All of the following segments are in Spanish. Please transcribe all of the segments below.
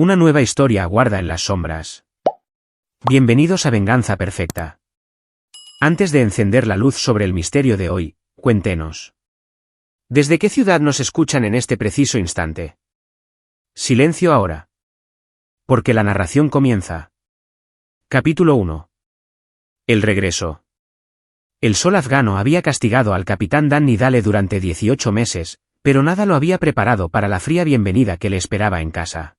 Una nueva historia aguarda en las sombras. Bienvenidos a Venganza Perfecta. Antes de encender la luz sobre el misterio de hoy, cuéntenos. ¿Desde qué ciudad nos escuchan en este preciso instante? Silencio ahora. Porque la narración comienza. Capítulo 1. El regreso. El sol afgano había castigado al capitán Danny Dale durante 18 meses, pero nada lo había preparado para la fría bienvenida que le esperaba en casa.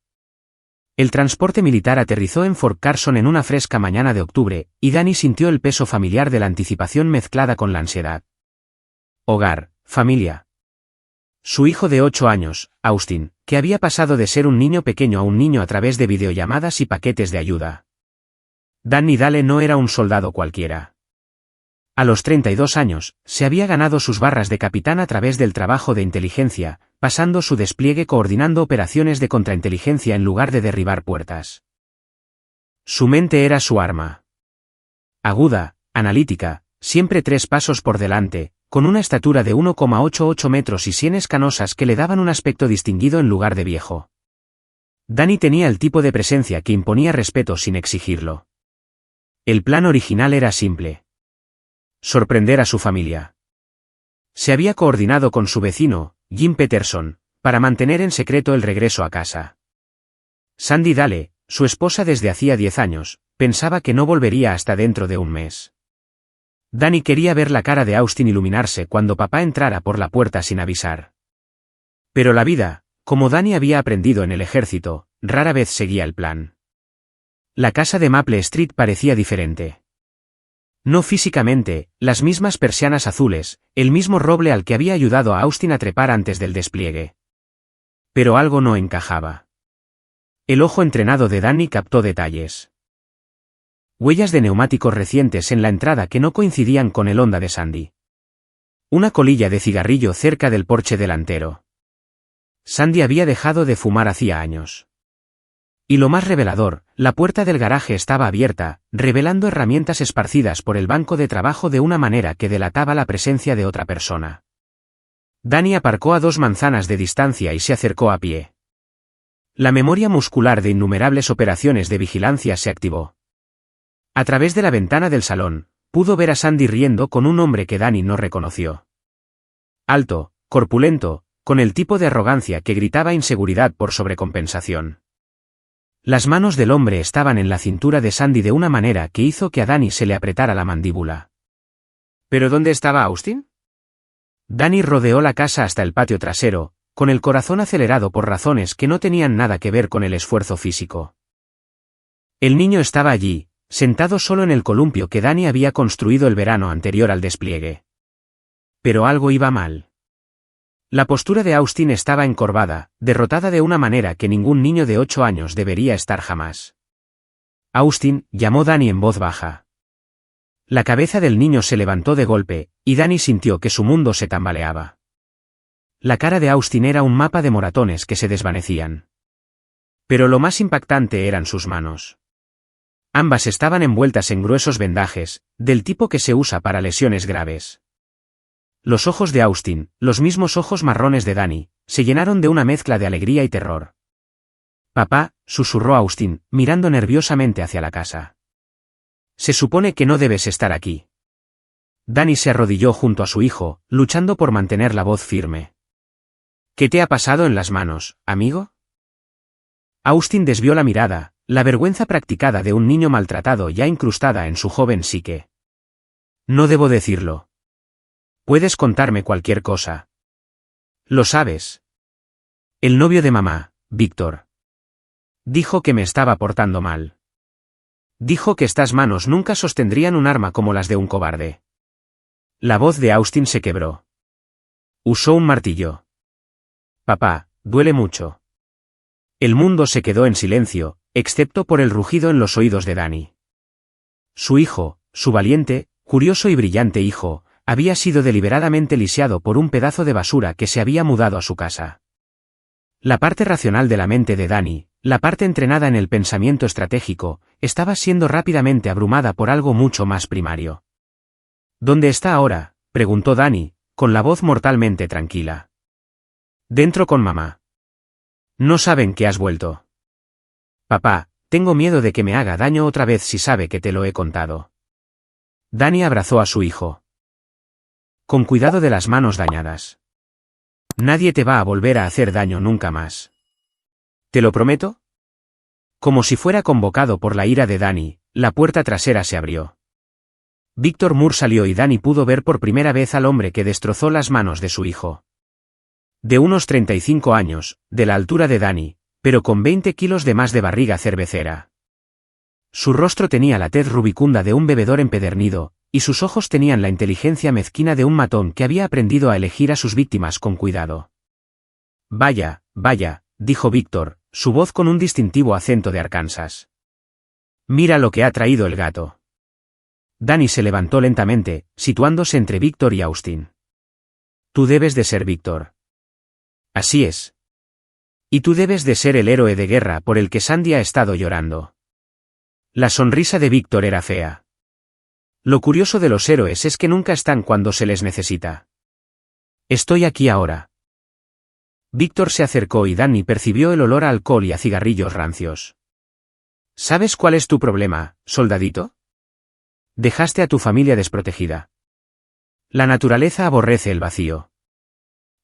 El transporte militar aterrizó en Fort Carson en una fresca mañana de octubre, y Danny sintió el peso familiar de la anticipación mezclada con la ansiedad. Hogar, familia. Su hijo de 8 años, Austin, que había pasado de ser un niño pequeño a un niño a través de videollamadas y paquetes de ayuda. Danny Dale no era un soldado cualquiera. A los 32 años, se había ganado sus barras de capitán a través del trabajo de inteligencia, pasando su despliegue coordinando operaciones de contrainteligencia en lugar de derribar puertas. Su mente era su arma. Aguda, analítica, siempre 3 pasos por delante, con una estatura de 1,88 metros y sienes canosas que le daban un aspecto distinguido en lugar de viejo. Danny tenía el tipo de presencia que imponía respeto sin exigirlo. El plan original era simple. Sorprender a su familia. Se había coordinado con su vecino, Jim Peterson, para mantener en secreto el regreso a casa. Sandy Dale, su esposa desde hacía 10 años, pensaba que no volvería hasta dentro de un mes. Danny quería ver la cara de Austin iluminarse cuando papá entrara por la puerta sin avisar. Pero la vida, como Danny había aprendido en el ejército, rara vez seguía el plan. La casa de Maple Street parecía diferente. No físicamente, las mismas persianas azules, el mismo roble al que había ayudado a Austin a trepar antes del despliegue. Pero algo no encajaba. El ojo entrenado de Danny captó detalles. Huellas de neumáticos recientes en la entrada que no coincidían con el Honda de Sandy. Una colilla de cigarrillo cerca del porche delantero. Sandy había dejado de fumar hacía años. Y lo más revelador, la puerta del garaje estaba abierta, revelando herramientas esparcidas por el banco de trabajo de una manera que delataba la presencia de otra persona. Danny aparcó a 2 manzanas de distancia y se acercó a pie. La memoria muscular de innumerables operaciones de vigilancia se activó. A través de la ventana del salón, pudo ver a Sandy riendo con un hombre que Danny no reconoció. Alto, corpulento, con el tipo de arrogancia que gritaba inseguridad por sobrecompensación. Las manos del hombre estaban en la cintura de Sandy de una manera que hizo que a Danny se le apretara la mandíbula. ¿Pero dónde estaba Austin? Danny rodeó la casa hasta el patio trasero, con el corazón acelerado por razones que no tenían nada que ver con el esfuerzo físico. El niño estaba allí, sentado solo en el columpio que Danny había construido el verano anterior al despliegue. Pero algo iba mal. La postura de Austin estaba encorvada, derrotada de una manera que ningún niño de 8 años debería estar jamás. Austin, llamó Danny en voz baja. La cabeza del niño se levantó de golpe, y Danny sintió que su mundo se tambaleaba. La cara de Austin era un mapa de moratones que se desvanecían. Pero lo más impactante eran sus manos. Ambas estaban envueltas en gruesos vendajes, del tipo que se usa para lesiones graves. Los ojos de Austin, los mismos ojos marrones de Danny, se llenaron de una mezcla de alegría y terror. «Papá», susurró Austin, mirando nerviosamente hacia la casa. «Se supone que no debes estar aquí». Danny se arrodilló junto a su hijo, luchando por mantener la voz firme. «¿Qué te ha pasado en las manos, amigo?» Austin desvió la mirada, la vergüenza practicada de un niño maltratado ya incrustada en su joven psique. «No debo decirlo. Puedes contarme cualquier cosa. Lo sabes. El novio de mamá, Víctor. Dijo que me estaba portando mal. Dijo que estas manos nunca sostendrían un arma como las de un cobarde». La voz de Austin se quebró. Usó un martillo. «Papá, duele mucho». El mundo se quedó en silencio, excepto por el rugido en los oídos de Danny. Su hijo, su valiente, curioso y brillante hijo, había sido deliberadamente lisiado por un pedazo de basura que se había mudado a su casa. La parte racional de la mente de Danny, la parte entrenada en el pensamiento estratégico, estaba siendo rápidamente abrumada por algo mucho más primario. «¿Dónde está ahora?», preguntó Danny, con la voz mortalmente tranquila. «Dentro con mamá. No saben que has vuelto». Papá, tengo miedo de que me haga daño otra vez si sabe que te lo he contado. Danny abrazó a su hijo. Con cuidado de las manos dañadas. Nadie te va a volver a hacer daño nunca más. ¿Te lo prometo? Como si fuera convocado por la ira de Danny, la puerta trasera se abrió. Victor Moore salió y Danny pudo ver por primera vez al hombre que destrozó las manos de su hijo. De unos 35 años, de la altura de Danny, pero con 20 kilos de más de barriga cervecera. Su rostro tenía la tez rubicunda de un bebedor empedernido, y sus ojos tenían la inteligencia mezquina de un matón que había aprendido a elegir a sus víctimas con cuidado. Vaya, vaya, dijo Víctor, su voz con un distintivo acento de Arkansas. Mira lo que ha traído el gato. Danny se levantó lentamente, situándose entre Víctor y Austin. Tú debes de ser Víctor. Así es. Y tú debes de ser el héroe de guerra por el que Sandy ha estado llorando. La sonrisa de Víctor era fea. Lo curioso de los héroes es que nunca están cuando se les necesita. Estoy aquí ahora. Víctor se acercó y Danny percibió el olor a alcohol y a cigarrillos rancios. ¿Sabes cuál es tu problema, soldadito? Dejaste a tu familia desprotegida. La naturaleza aborrece el vacío.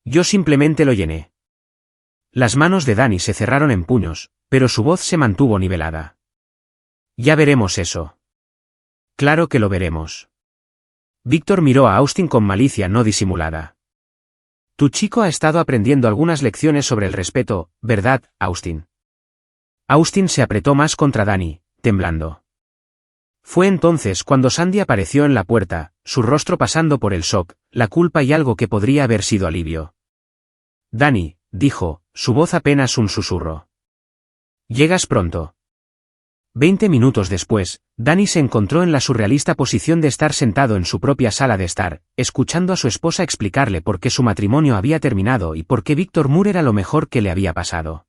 Yo simplemente lo llené. Las manos de Danny se cerraron en puños, pero su voz se mantuvo nivelada. Ya veremos eso. Claro que lo veremos. Víctor miró a Austin con malicia no disimulada. Tu chico ha estado aprendiendo algunas lecciones sobre el respeto, ¿verdad, Austin? Austin se apretó más contra Danny, temblando. Fue entonces cuando Sandy apareció en la puerta, su rostro pasando por el shock, la culpa y algo que podría haber sido alivio. Danny, dijo, su voz apenas un susurro. Llegas pronto. 20 minutos después, Danny se encontró en la surrealista posición de estar sentado en su propia sala de estar, escuchando a su esposa explicarle por qué su matrimonio había terminado y por qué Victor Moore era lo mejor que le había pasado.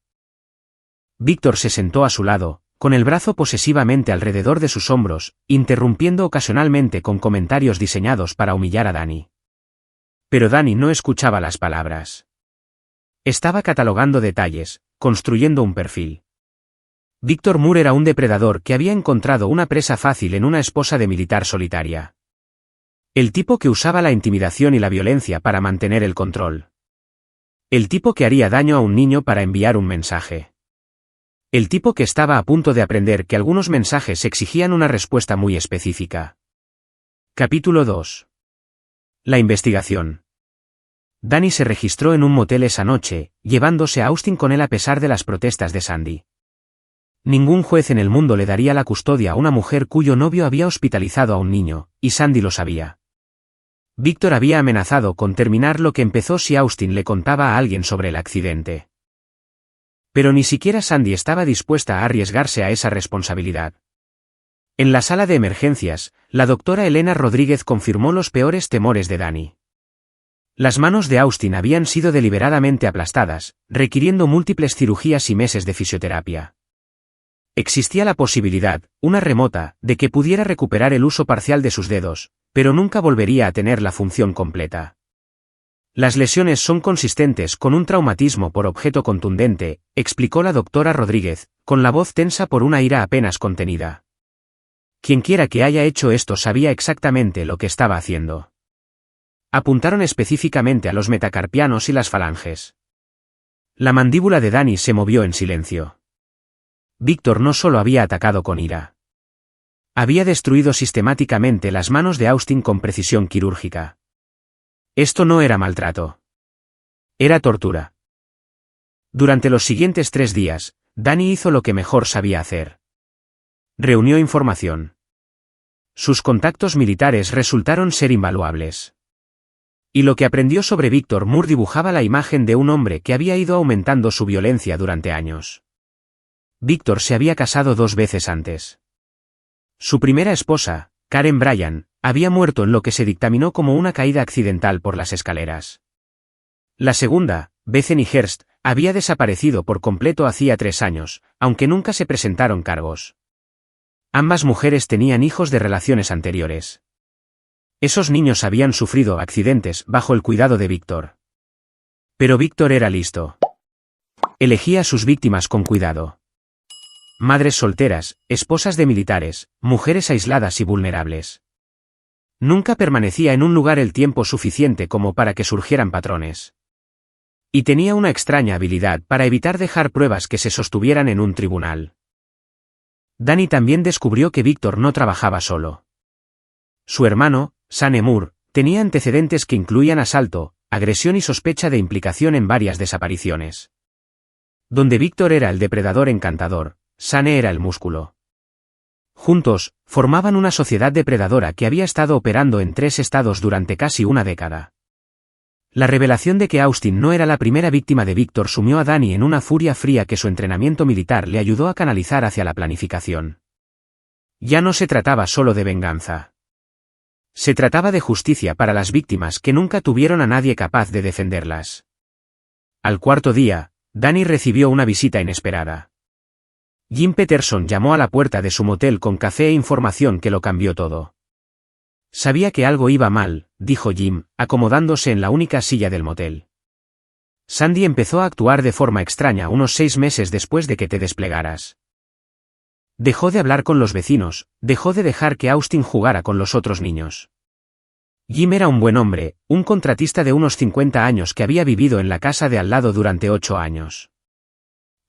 Victor se sentó a su lado, con el brazo posesivamente alrededor de sus hombros, interrumpiendo ocasionalmente con comentarios diseñados para humillar a Danny. Pero Danny no escuchaba las palabras. Estaba catalogando detalles, construyendo un perfil. Victor Moore era un depredador que había encontrado una presa fácil en una esposa de militar solitaria. El tipo que usaba la intimidación y la violencia para mantener el control. El tipo que haría daño a un niño para enviar un mensaje. El tipo que estaba a punto de aprender que algunos mensajes exigían una respuesta muy específica. Capítulo 2. La investigación. Danny se registró en un motel esa noche, llevándose a Austin con él a pesar de las protestas de Sandy. Ningún juez en el mundo le daría la custodia a una mujer cuyo novio había hospitalizado a un niño, y Sandy lo sabía. Víctor había amenazado con terminar lo que empezó si Austin le contaba a alguien sobre el accidente. Pero ni siquiera Sandy estaba dispuesta a arriesgarse a esa responsabilidad. En la sala de emergencias, la doctora Elena Rodríguez confirmó los peores temores de Danny. Las manos de Austin habían sido deliberadamente aplastadas, requiriendo múltiples cirugías y meses de fisioterapia. Existía la posibilidad, una remota, de que pudiera recuperar el uso parcial de sus dedos, pero nunca volvería a tener la función completa. Las lesiones son consistentes con un traumatismo por objeto contundente, explicó la doctora Rodríguez, con la voz tensa por una ira apenas contenida. Quienquiera que haya hecho esto sabía exactamente lo que estaba haciendo. Apuntaron específicamente a los metacarpianos y las falanges. La mandíbula de Danny se movió en silencio. Víctor no solo había atacado con ira. Había destruido sistemáticamente las manos de Austin con precisión quirúrgica. Esto no era maltrato. Era tortura. Durante los siguientes 3 días, Danny hizo lo que mejor sabía hacer. Reunió información. Sus contactos militares resultaron ser invaluables. Y lo que aprendió sobre Victor Moore dibujaba la imagen de un hombre que había ido aumentando su violencia durante años. Victor se había casado 2 veces antes. Su primera esposa, Karen Bryan, había muerto en lo que se dictaminó como una caída accidental por las escaleras. La segunda, Bethany Hearst, había desaparecido por completo hacía 3 años, aunque nunca se presentaron cargos. Ambas mujeres tenían hijos de relaciones anteriores. Esos niños habían sufrido accidentes bajo el cuidado de Víctor. Pero Víctor era listo. Elegía a sus víctimas con cuidado. madres solteras, esposas de militares, mujeres aisladas y vulnerables. Nunca permanecía en un lugar el tiempo suficiente como para que surgieran patrones. Y tenía una extraña habilidad para evitar dejar pruebas que se sostuvieran en un tribunal. Danny también descubrió que Víctor no trabajaba solo. Su hermano, Shane Moore, tenía antecedentes que incluían asalto, agresión y sospecha de implicación en varias desapariciones. Donde Víctor era el depredador encantador, Shane era el músculo. Juntos, formaban una sociedad depredadora que había estado operando en 3 estados durante casi una década. La revelación de que Austin no era la primera víctima de Víctor sumió a Danny en una furia fría que su entrenamiento militar le ayudó a canalizar hacia la planificación. Ya no se trataba solo de venganza. Se trataba de justicia para las víctimas que nunca tuvieron a nadie capaz de defenderlas. Al cuarto día, Danny recibió una visita inesperada. Jim Peterson llamó a la puerta de su motel con café e información que lo cambió todo. Sabía que algo iba mal, dijo Jim, acomodándose en la única silla del motel. Sandy empezó a actuar de forma extraña unos 6 meses después de que te desplegaras. Dejó de hablar con los vecinos, dejó de dejar que Austin jugara con los otros niños. Jim era un buen hombre, un contratista de unos 50 años que había vivido en la casa de al lado durante 8 años.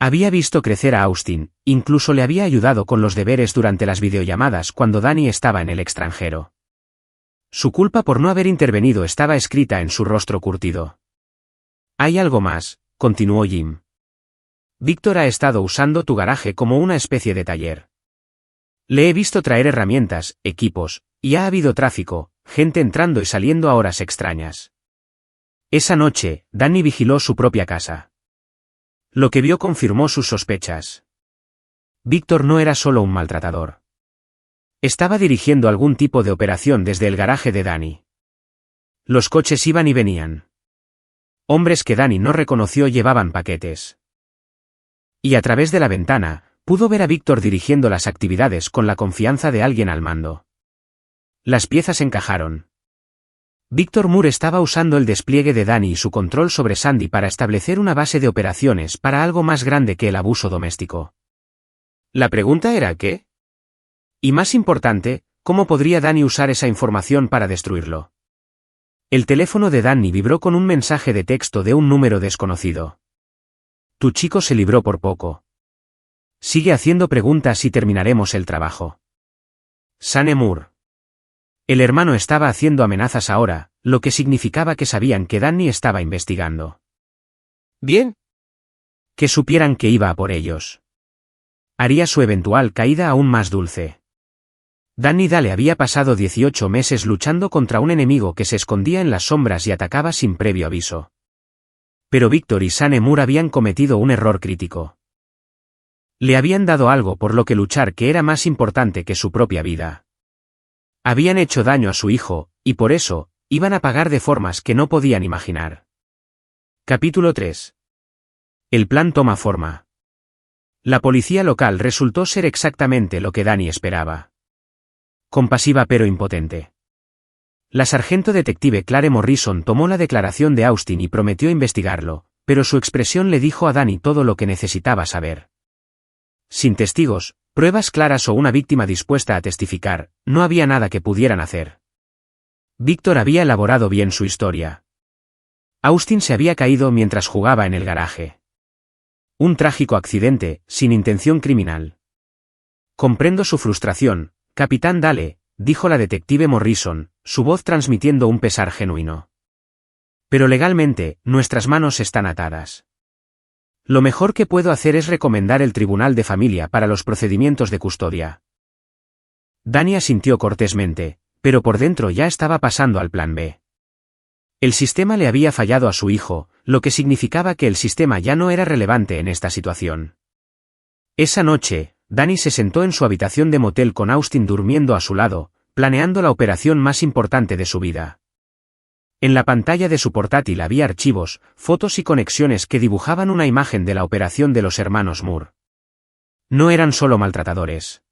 Había visto crecer a Austin, incluso le había ayudado con los deberes durante las videollamadas cuando Danny estaba en el extranjero. Su culpa por no haber intervenido estaba escrita en su rostro curtido. Hay algo más, continuó Jim. Víctor ha estado usando tu garaje como una especie de taller. Le he visto traer herramientas, equipos, y ha habido tráfico, gente entrando y saliendo a horas extrañas. Esa noche, Danny vigiló su propia casa. Lo que vio confirmó sus sospechas. Víctor no era solo un maltratador. Estaba dirigiendo algún tipo de operación desde el garaje de Danny. Los coches iban y venían. Hombres que Danny no reconoció llevaban paquetes. Y a través de la ventana, pudo ver a Víctor dirigiendo las actividades con la confianza de alguien al mando. Las piezas encajaron. Víctor Moore estaba usando el despliegue de Danny y su control sobre Sandy para establecer una base de operaciones para algo más grande que el abuso doméstico. La pregunta era ¿qué? Y más importante, ¿cómo podría Danny usar esa información para destruirlo? El teléfono de Danny vibró con un mensaje de texto de un número desconocido. Tu chico se libró por poco. Sigue haciendo preguntas y terminaremos el trabajo. Shane Moore. El hermano estaba haciendo amenazas ahora, lo que significaba que sabían que Danny estaba investigando. Bien. Que supieran que iba a por ellos. Haría su eventual caída aún más dulce. Danny Dale había pasado 18 meses luchando contra un enemigo que se escondía en las sombras y atacaba sin previo aviso. Pero Víctor y Shane Moore habían cometido un error crítico. Le habían dado algo por lo que luchar que era más importante que su propia vida. Habían hecho daño a su hijo, y por eso, iban a pagar de formas que no podían imaginar. Capítulo 3. El plan toma forma. La policía local resultó ser exactamente lo que Danny esperaba. Compasiva pero impotente. La sargento detective Clare Morrison tomó la declaración de Austin y prometió investigarlo, pero su expresión le dijo a Danny todo lo que necesitaba saber. Sin testigos, pruebas claras o una víctima dispuesta a testificar, no había nada que pudieran hacer. Víctor había elaborado bien su historia. Austin se había caído mientras jugaba en el garaje. Un trágico accidente, sin intención criminal. Comprendo su frustración, Capitán Dale, dijo la detective Morrison, su voz transmitiendo un pesar genuino. Pero legalmente, nuestras manos están atadas. Lo mejor que puedo hacer es recomendar el Tribunal de Familia para los procedimientos de custodia. Danny asintió cortésmente, pero por dentro ya estaba pasando al plan B. El sistema le había fallado a su hijo, lo que significaba que el sistema ya no era relevante en esta situación. Esa noche, Danny se sentó en su habitación de motel con Austin durmiendo a su lado, planeando la operación más importante de su vida. En la pantalla de su portátil había archivos, fotos y conexiones que dibujaban una imagen de la operación de los hermanos Moore. No eran solo maltratadores.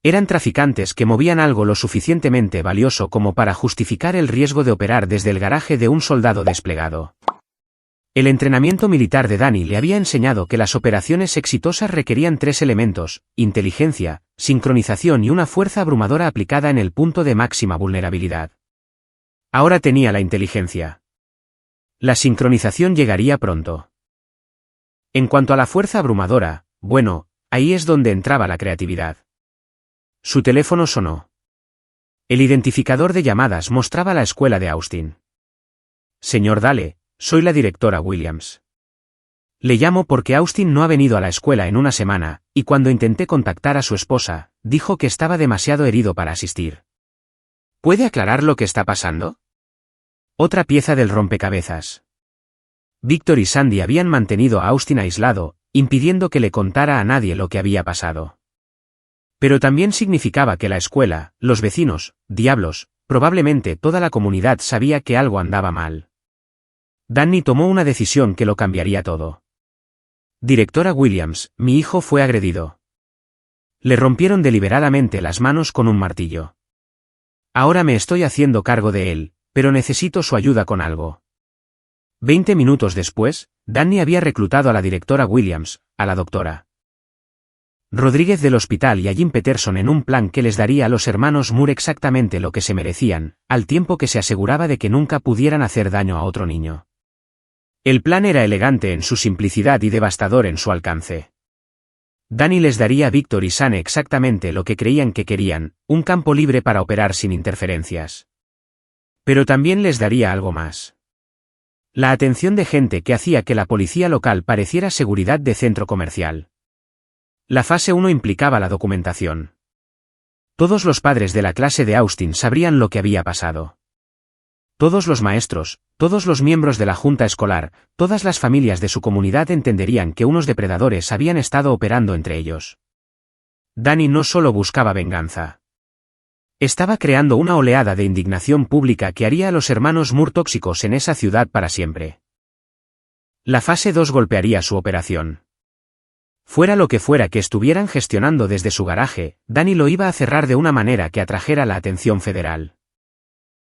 Eran traficantes que movían algo lo suficientemente valioso como para justificar el riesgo de operar desde el garaje de un soldado desplegado. El entrenamiento militar de Danny le había enseñado que las operaciones exitosas requerían 3 elementos: inteligencia, sincronización y una fuerza abrumadora aplicada en el punto de máxima vulnerabilidad. Ahora tenía la inteligencia. La sincronización llegaría pronto. En cuanto a la fuerza abrumadora, bueno, ahí es donde entraba la creatividad. Su teléfono sonó. El identificador de llamadas mostraba la escuela de Austin. Señor Dale, soy la directora Williams. Le llamo porque Austin no ha venido a la escuela en una semana, y cuando intenté contactar a su esposa, dijo que estaba demasiado herido para asistir. ¿Puede aclarar lo que está pasando? Otra pieza del rompecabezas. Víctor y Sandy habían mantenido a Austin aislado, impidiendo que le contara a nadie lo que había pasado. Pero también significaba que la escuela, los vecinos, diablos, probablemente toda la comunidad sabía que algo andaba mal. Danny tomó una decisión que lo cambiaría todo. Directora Williams, mi hijo fue agredido. Le rompieron deliberadamente las manos con un martillo. Ahora me estoy haciendo cargo de él, pero necesito su ayuda con algo. 20 minutos después, Danny había reclutado a la directora Williams, a la doctora Rodríguez del hospital y a Jim Peterson en un plan que les daría a los hermanos Moore exactamente lo que se merecían, al tiempo que se aseguraba de que nunca pudieran hacer daño a otro niño. El plan era elegante en su simplicidad y devastador en su alcance. Danny les daría a Víctor y Sane exactamente lo que creían que querían, un campo libre para operar sin interferencias. Pero también les daría algo más. La atención de gente que hacía que la policía local pareciera seguridad de centro comercial. La fase 1 implicaba la documentación. Todos los padres de la clase de Austin sabrían lo que había pasado. Todos los maestros, todos los miembros de la junta escolar, todas las familias de su comunidad entenderían que unos depredadores habían estado operando entre ellos. Danny no solo buscaba venganza. Estaba creando una oleada de indignación pública que haría a los hermanos Moore tóxicos en esa ciudad para siempre. La fase 2 golpearía su operación. Fuera lo que fuera que estuvieran gestionando desde su garaje, Danny lo iba a cerrar de una manera que atrajera la atención federal.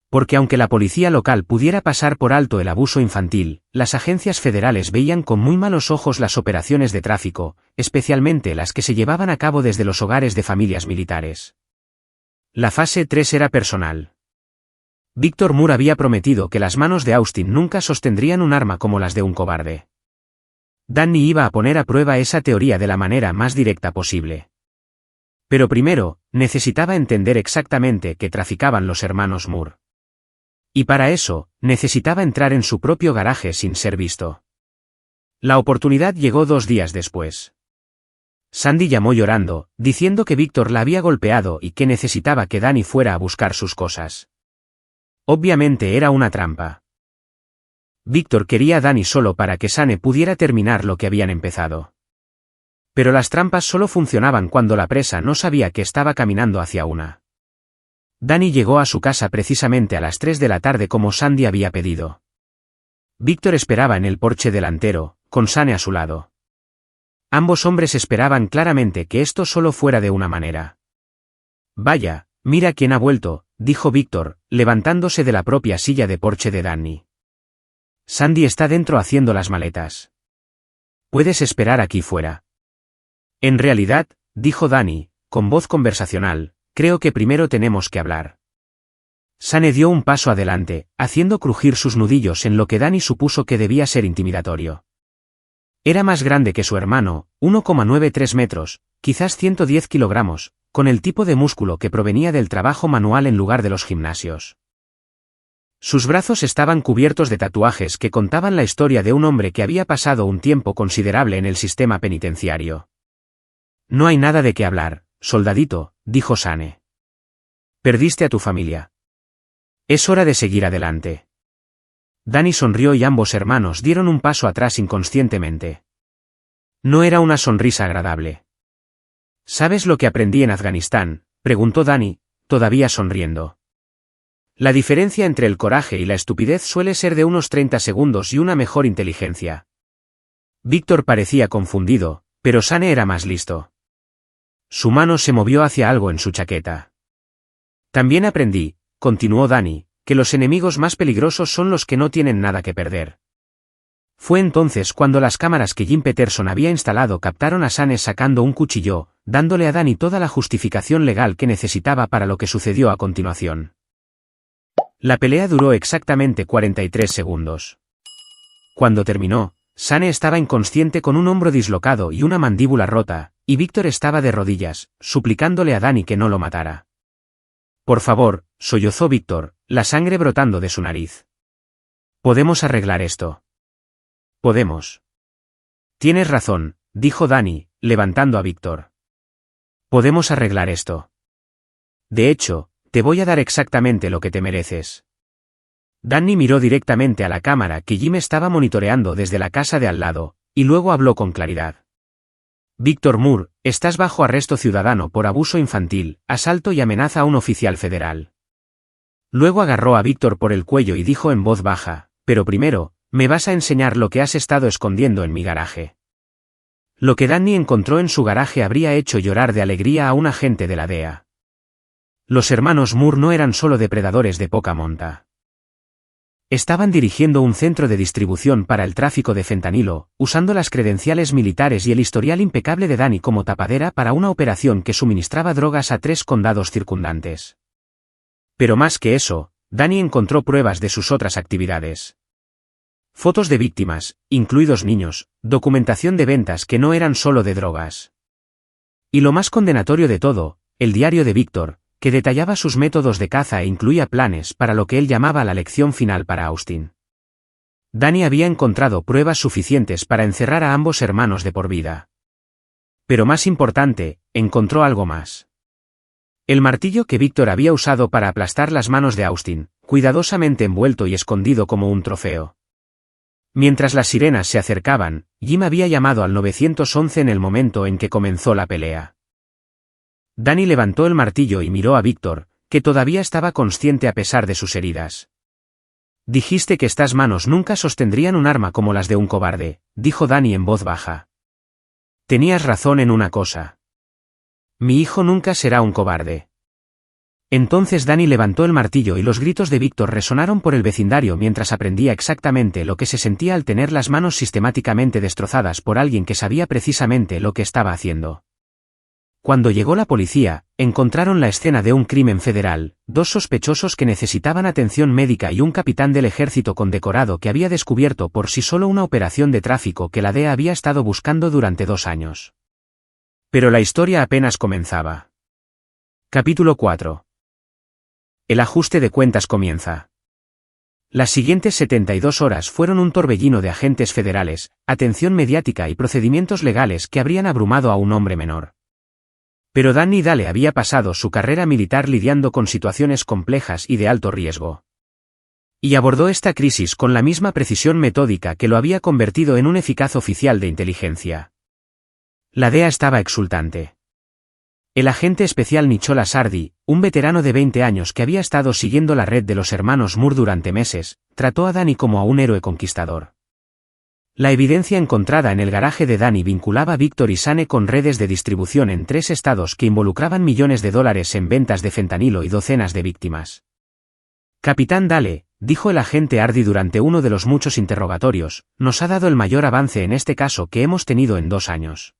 Porque aunque la policía local pudiera pasar por alto el abuso infantil, las agencias federales veían con muy malos ojos las operaciones de tráfico, especialmente las que se llevaban a cabo desde los hogares de familias militares. La fase 3 era personal. Víctor Moore había prometido que las manos de Austin nunca sostendrían un arma como las de un cobarde. Danny iba a poner a prueba esa teoría de la manera más directa posible. Pero primero, necesitaba entender exactamente qué traficaban los hermanos Moore. Y para eso, necesitaba entrar en su propio garaje sin ser visto. La oportunidad llegó 2 días después. Sandy llamó llorando, diciendo que Víctor la había golpeado y que necesitaba que Danny fuera a buscar sus cosas. Obviamente era una trampa. Víctor quería a Danny solo para que Sane pudiera terminar lo que habían empezado. Pero las trampas solo funcionaban cuando la presa no sabía que estaba caminando hacia una. Danny llegó a su casa precisamente a las 3 de la tarde como Sandy había pedido. Víctor esperaba en el porche delantero, con Sane a su lado. Ambos hombres esperaban claramente que esto solo fuera de una manera. Vaya, mira quién ha vuelto, dijo Víctor, levantándose de la propia silla de porche de Danny. Sandy está dentro haciendo las maletas. Puedes esperar aquí fuera. En realidad, dijo Danny, con voz conversacional, creo que primero tenemos que hablar. Sane dio un paso adelante, haciendo crujir sus nudillos en lo que Danny supuso que debía ser intimidatorio. Era más grande que su hermano, 1,93 metros, quizás 110 kilogramos, con el tipo de músculo que provenía del trabajo manual en lugar de los gimnasios. Sus brazos estaban cubiertos de tatuajes que contaban la historia de un hombre que había pasado un tiempo considerable en el sistema penitenciario. No hay nada de qué hablar, soldadito, dijo Sane. Perdiste a tu familia. Es hora de seguir adelante. Danny sonrió y ambos hermanos dieron un paso atrás inconscientemente. No era una sonrisa agradable. ¿Sabes lo que aprendí en Afganistán?, preguntó Danny, todavía sonriendo. La diferencia entre el coraje y la estupidez suele ser de unos 30 segundos y una mejor inteligencia. Víctor parecía confundido, pero Sane era más listo. Su mano se movió hacia algo en su chaqueta. También aprendí, continuó Danny, que los enemigos más peligrosos son los que no tienen nada que perder. Fue entonces cuando las cámaras que Jim Peterson había instalado captaron a Sane sacando un cuchillo, dándole a Danny toda la justificación legal que necesitaba para lo que sucedió a continuación. La pelea duró exactamente 43 segundos. Cuando terminó, Sane estaba inconsciente con un hombro dislocado y una mandíbula rota, y Víctor estaba de rodillas, suplicándole a Danny que no lo matara. Por favor, sollozó Víctor, la sangre brotando de su nariz. Podemos arreglar esto. Podemos. Tienes razón, dijo Danny, levantando a Víctor. Podemos arreglar esto. De hecho, te voy a dar exactamente lo que te mereces. Danny miró directamente a la cámara que Jim estaba monitoreando desde la casa de al lado, y luego habló con claridad. Víctor Moore, estás bajo arresto ciudadano por abuso infantil, asalto y amenaza a un oficial federal. Luego agarró a Víctor por el cuello y dijo en voz baja, pero primero, me vas a enseñar lo que has estado escondiendo en mi garaje. Lo que Danny encontró en su garaje habría hecho llorar de alegría a un agente de la DEA. Los hermanos Moore no eran solo depredadores de poca monta. Estaban dirigiendo un centro de distribución para el tráfico de fentanilo, usando las credenciales militares y el historial impecable de Danny como tapadera para una operación que suministraba drogas a 3 condados circundantes. Pero más que eso, Danny encontró pruebas de sus otras actividades. Fotos de víctimas, incluidos niños, documentación de ventas que no eran solo de drogas. Y lo más condenatorio de todo, el diario de Víctor, que detallaba sus métodos de caza e incluía planes para lo que él llamaba la lección final para Austin. Danny había encontrado pruebas suficientes para encerrar a ambos hermanos de por vida. Pero más importante, encontró algo más. El martillo que Víctor había usado para aplastar las manos de Austin, cuidadosamente envuelto y escondido como un trofeo. Mientras las sirenas se acercaban, Jim había llamado al 911 en el momento en que comenzó la pelea. Danny levantó el martillo y miró a Víctor, que todavía estaba consciente a pesar de sus heridas. Dijiste que estas manos nunca sostendrían un arma como las de un cobarde, dijo Danny en voz baja. Tenías razón en una cosa. Mi hijo nunca será un cobarde. Entonces Danny levantó el martillo y los gritos de Víctor resonaron por el vecindario mientras aprendía exactamente lo que se sentía al tener las manos sistemáticamente destrozadas por alguien que sabía precisamente lo que estaba haciendo. Cuando llegó la policía, encontraron la escena de un crimen federal, 2 sospechosos que necesitaban atención médica y un capitán del ejército condecorado que había descubierto por sí solo una operación de tráfico que la DEA había estado buscando durante 2 años. Pero la historia apenas comenzaba. Capítulo 4. El ajuste de cuentas comienza. Las siguientes 72 horas fueron un torbellino de agentes federales, atención mediática y procedimientos legales que habrían abrumado a un hombre menor. Pero Danny Dahle había pasado su carrera militar lidiando con situaciones complejas y de alto riesgo. Y abordó esta crisis con la misma precisión metódica que lo había convertido en un eficaz oficial de inteligencia. La DEA estaba exultante. El agente especial Nicholas Sardi, un veterano de 20 años que había estado siguiendo la red de los hermanos Moore durante meses, trató a Danny como a un héroe conquistador. La evidencia encontrada en el garaje de Danny vinculaba a Víctor y Sane con redes de distribución en 3 estados que involucraban millones de dólares en ventas de fentanilo y docenas de víctimas. Capitán Dahle, dijo el agente Hardy durante uno de los muchos interrogatorios, nos ha dado el mayor avance en este caso que hemos tenido en 2 años.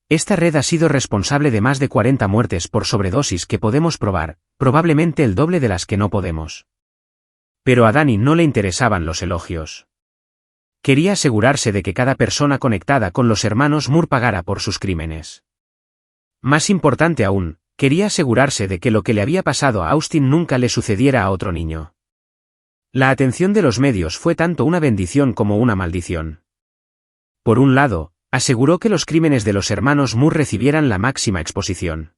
Esta red ha sido responsable de más de 40 muertes por sobredosis que podemos probar, probablemente el doble de las que no podemos. Pero a Danny no le interesaban los elogios. Quería asegurarse de que cada persona conectada con los hermanos Moore pagara por sus crímenes. Más importante aún, quería asegurarse de que lo que le había pasado a Austin nunca le sucediera a otro niño. La atención de los medios fue tanto una bendición como una maldición. Por un lado, aseguró que los crímenes de los hermanos Moore recibieran la máxima exposición.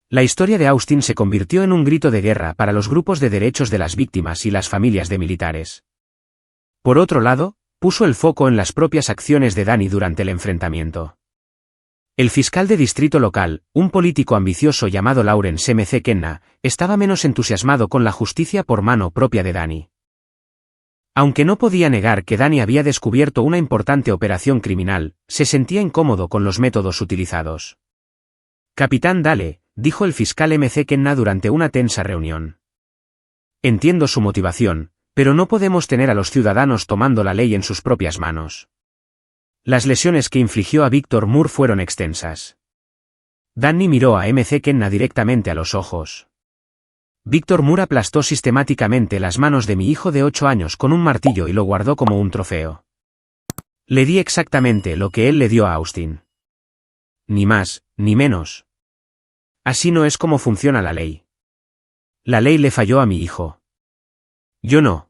La historia de Austin se convirtió en un grito de guerra para los grupos de derechos de las víctimas y las familias de militares. Por otro lado, puso el foco en las propias acciones de Danny durante el enfrentamiento. El fiscal de distrito local, un político ambicioso llamado Lawrence M. C. Kenna, estaba menos entusiasmado con la justicia por mano propia de Danny. Aunque no podía negar que Danny había descubierto una importante operación criminal, se sentía incómodo con los métodos utilizados. Capitán Dahle, dijo el fiscal M. C. Kenna durante una tensa reunión. Entiendo su motivación, Pero no podemos tener a los ciudadanos tomando la ley en sus propias manos. Las lesiones que infligió a Victor Moore fueron extensas. Danny miró a McKenna directamente a los ojos. Victor Moore aplastó sistemáticamente las manos de mi hijo de 8 años con un martillo y lo guardó como un trofeo. Le di exactamente lo que él le dio a Austin. Ni más, ni menos. Así no es como funciona la ley. La ley le falló a mi hijo. Yo no.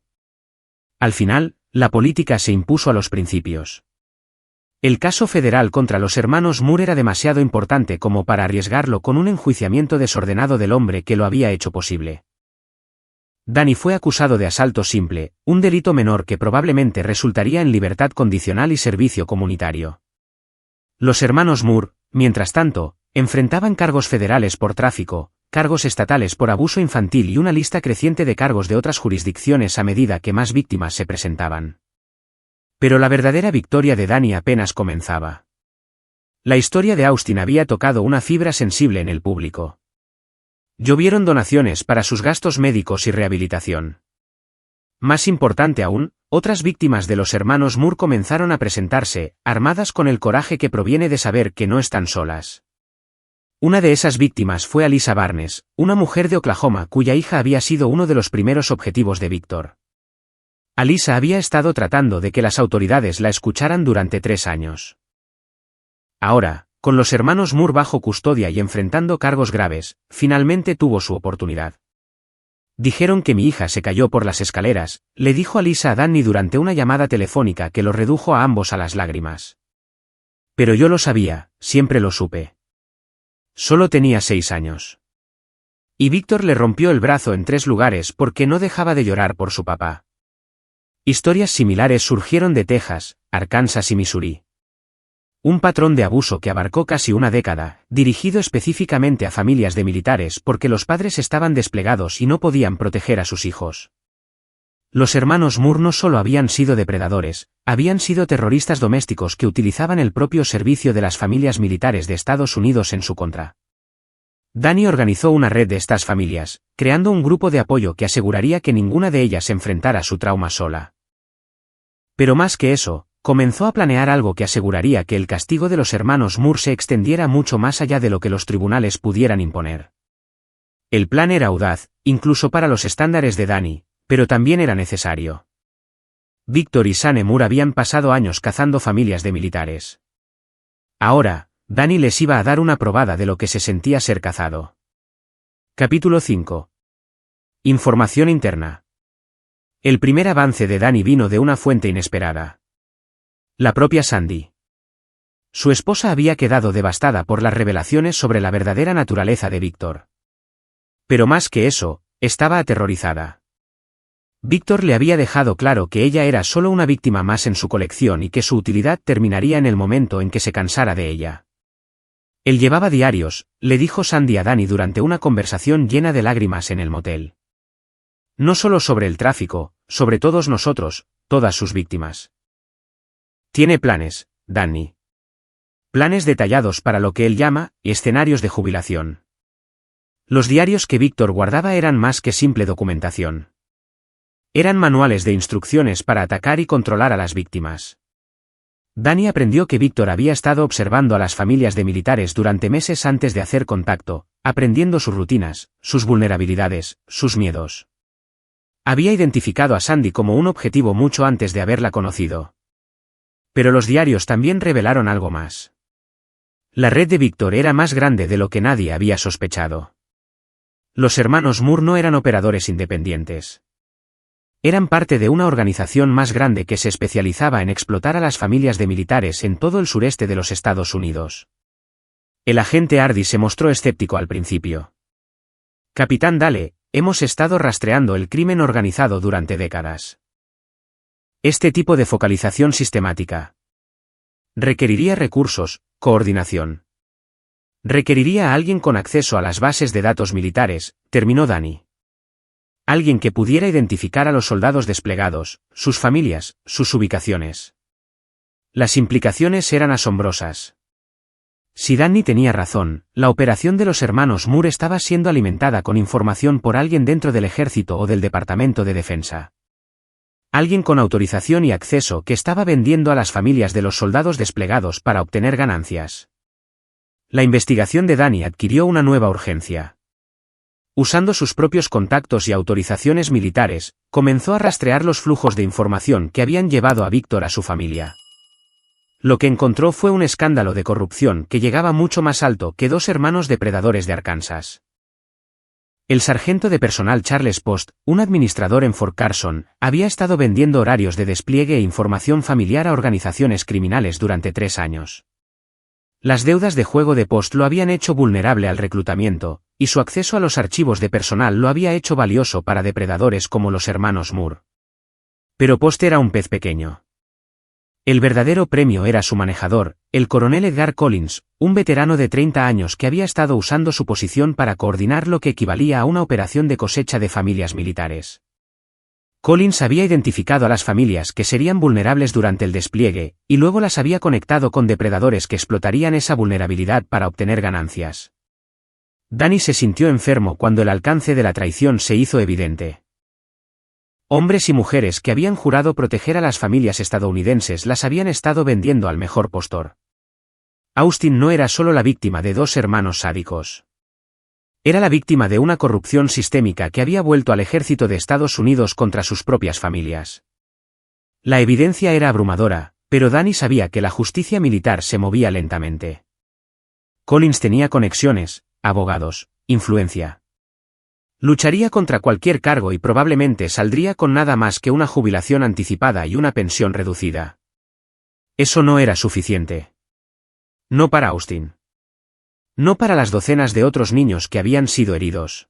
Al final, la política se impuso a los principios. El caso federal contra los hermanos Moore era demasiado importante como para arriesgarlo con un enjuiciamiento desordenado del hombre que lo había hecho posible. Danny fue acusado de asalto simple, un delito menor que probablemente resultaría en libertad condicional y servicio comunitario. Los hermanos Moore, mientras tanto, enfrentaban cargos federales por tráfico, cargos estatales por abuso infantil y una lista creciente de cargos de otras jurisdicciones a medida que más víctimas se presentaban. Pero la verdadera victoria de Danny apenas comenzaba. La historia de Austin había tocado una fibra sensible en el público. Llovieron donaciones para sus gastos médicos y rehabilitación. Más importante aún, otras víctimas de los hermanos Moore comenzaron a presentarse, armadas con el coraje que proviene de saber que no están solas. Una de esas víctimas fue Alyssa Barnes, una mujer de Oklahoma cuya hija había sido uno de los primeros objetivos de Victor. Alyssa había estado tratando de que las autoridades la escucharan durante 3 años. Ahora, con los hermanos Moore bajo custodia y enfrentando cargos graves, finalmente tuvo su oportunidad. Dijeron que mi hija se cayó por las escaleras, le dijo Alyssa a Danny durante una llamada telefónica que los redujo a ambos a las lágrimas. Pero yo lo sabía, siempre lo supe. Solo tenía 6 años. Y Victor le rompió el brazo en 3 lugares porque no dejaba de llorar por su papá. Historias similares surgieron de Texas, Arkansas y Missouri. Un patrón de abuso que abarcó casi una década, dirigido específicamente a familias de militares porque los padres estaban desplegados y no podían proteger a sus hijos. Los hermanos Moore no solo habían sido depredadores, habían sido terroristas domésticos que utilizaban el propio servicio de las familias militares de Estados Unidos en su contra. Danny organizó una red de estas familias, creando un grupo de apoyo que aseguraría que ninguna de ellas enfrentara su trauma sola. Pero más que eso, comenzó a planear algo que aseguraría que el castigo de los hermanos Moore se extendiera mucho más allá de lo que los tribunales pudieran imponer. El plan era audaz, incluso para los estándares de Danny, pero también era necesario. Victor y Sane Moore habían pasado años cazando familias de militares. Ahora, Danny les iba a dar una probada de lo que se sentía ser cazado. Capítulo 5. Información interna. El primer avance de Danny vino de una fuente inesperada. La propia Sandy. Su esposa había quedado devastada por las revelaciones sobre la verdadera naturaleza de Victor. Pero más que eso, estaba aterrorizada. Victor le había dejado claro que ella era solo una víctima más en su colección y que su utilidad terminaría en el momento en que se cansara de ella. Él llevaba diarios, le dijo Sandy a Danny durante una conversación llena de lágrimas en el motel. No solo sobre el tráfico, sobre todos nosotros, todas sus víctimas. Tiene planes, Danny. Planes detallados para lo que él llama escenarios de jubilación. Los diarios que Victor guardaba eran más que simple documentación. Eran manuales de instrucciones para atacar y controlar a las víctimas. Danny aprendió que Victor había estado observando a las familias de militares durante meses antes de hacer contacto, aprendiendo sus rutinas, sus vulnerabilidades, sus miedos. Había identificado a Sandy como un objetivo mucho antes de haberla conocido. Pero los diarios también revelaron algo más. La red de Victor era más grande de lo que nadie había sospechado. Los hermanos Moore no eran operadores independientes. Eran parte de una organización más grande que se especializaba en explotar a las familias de militares en todo el sureste de los Estados Unidos. El agente Hardy se mostró escéptico al principio. Capitán Dale, hemos estado rastreando el crimen organizado durante décadas. Este tipo de focalización sistemática requeriría recursos, coordinación. Requeriría a alguien con acceso a las bases de datos militares, terminó Danny. Alguien que pudiera identificar a los soldados desplegados, sus familias, sus ubicaciones. Las implicaciones eran asombrosas. Si Danny tenía razón, la operación de los hermanos Moore estaba siendo alimentada con información por alguien dentro del ejército o del Departamento de Defensa. Alguien con autorización y acceso que estaba vendiendo a las familias de los soldados desplegados para obtener ganancias. La investigación de Danny adquirió una nueva urgencia. Usando sus propios contactos y autorizaciones militares, comenzó a rastrear los flujos de información que habían llevado a Víctor a su familia. Lo que encontró fue un escándalo de corrupción que llegaba mucho más alto que 2 hermanos depredadores de Arkansas. El sargento de personal Charles Post, un administrador en Fort Carson, había estado vendiendo horarios de despliegue e información familiar a organizaciones criminales durante 3 años. Las deudas de juego de Post lo habían hecho vulnerable al reclutamiento, y su acceso a los archivos de personal lo había hecho valioso para depredadores como los hermanos Moore. Pero Post era un pez pequeño. El verdadero premio era su manejador, el coronel Edgar Collins, un veterano de 30 años que había estado usando su posición para coordinar lo que equivalía a una operación de cosecha de familias militares. Collins había identificado a las familias que serían vulnerables durante el despliegue, y luego las había conectado con depredadores que explotarían esa vulnerabilidad para obtener ganancias. Danny se sintió enfermo cuando el alcance de la traición se hizo evidente. Hombres y mujeres que habían jurado proteger a las familias estadounidenses las habían estado vendiendo al mejor postor. Austin no era solo la víctima de 2 hermanos sádicos. Era la víctima de una corrupción sistémica que había vuelto al ejército de Estados Unidos contra sus propias familias. La evidencia era abrumadora, pero Danny sabía que la justicia militar se movía lentamente. Collins tenía conexiones, abogados, influencia. Lucharía contra cualquier cargo y probablemente saldría con nada más que una jubilación anticipada y una pensión reducida. Eso no era suficiente. No para Austin. No para las docenas de otros niños que habían sido heridos.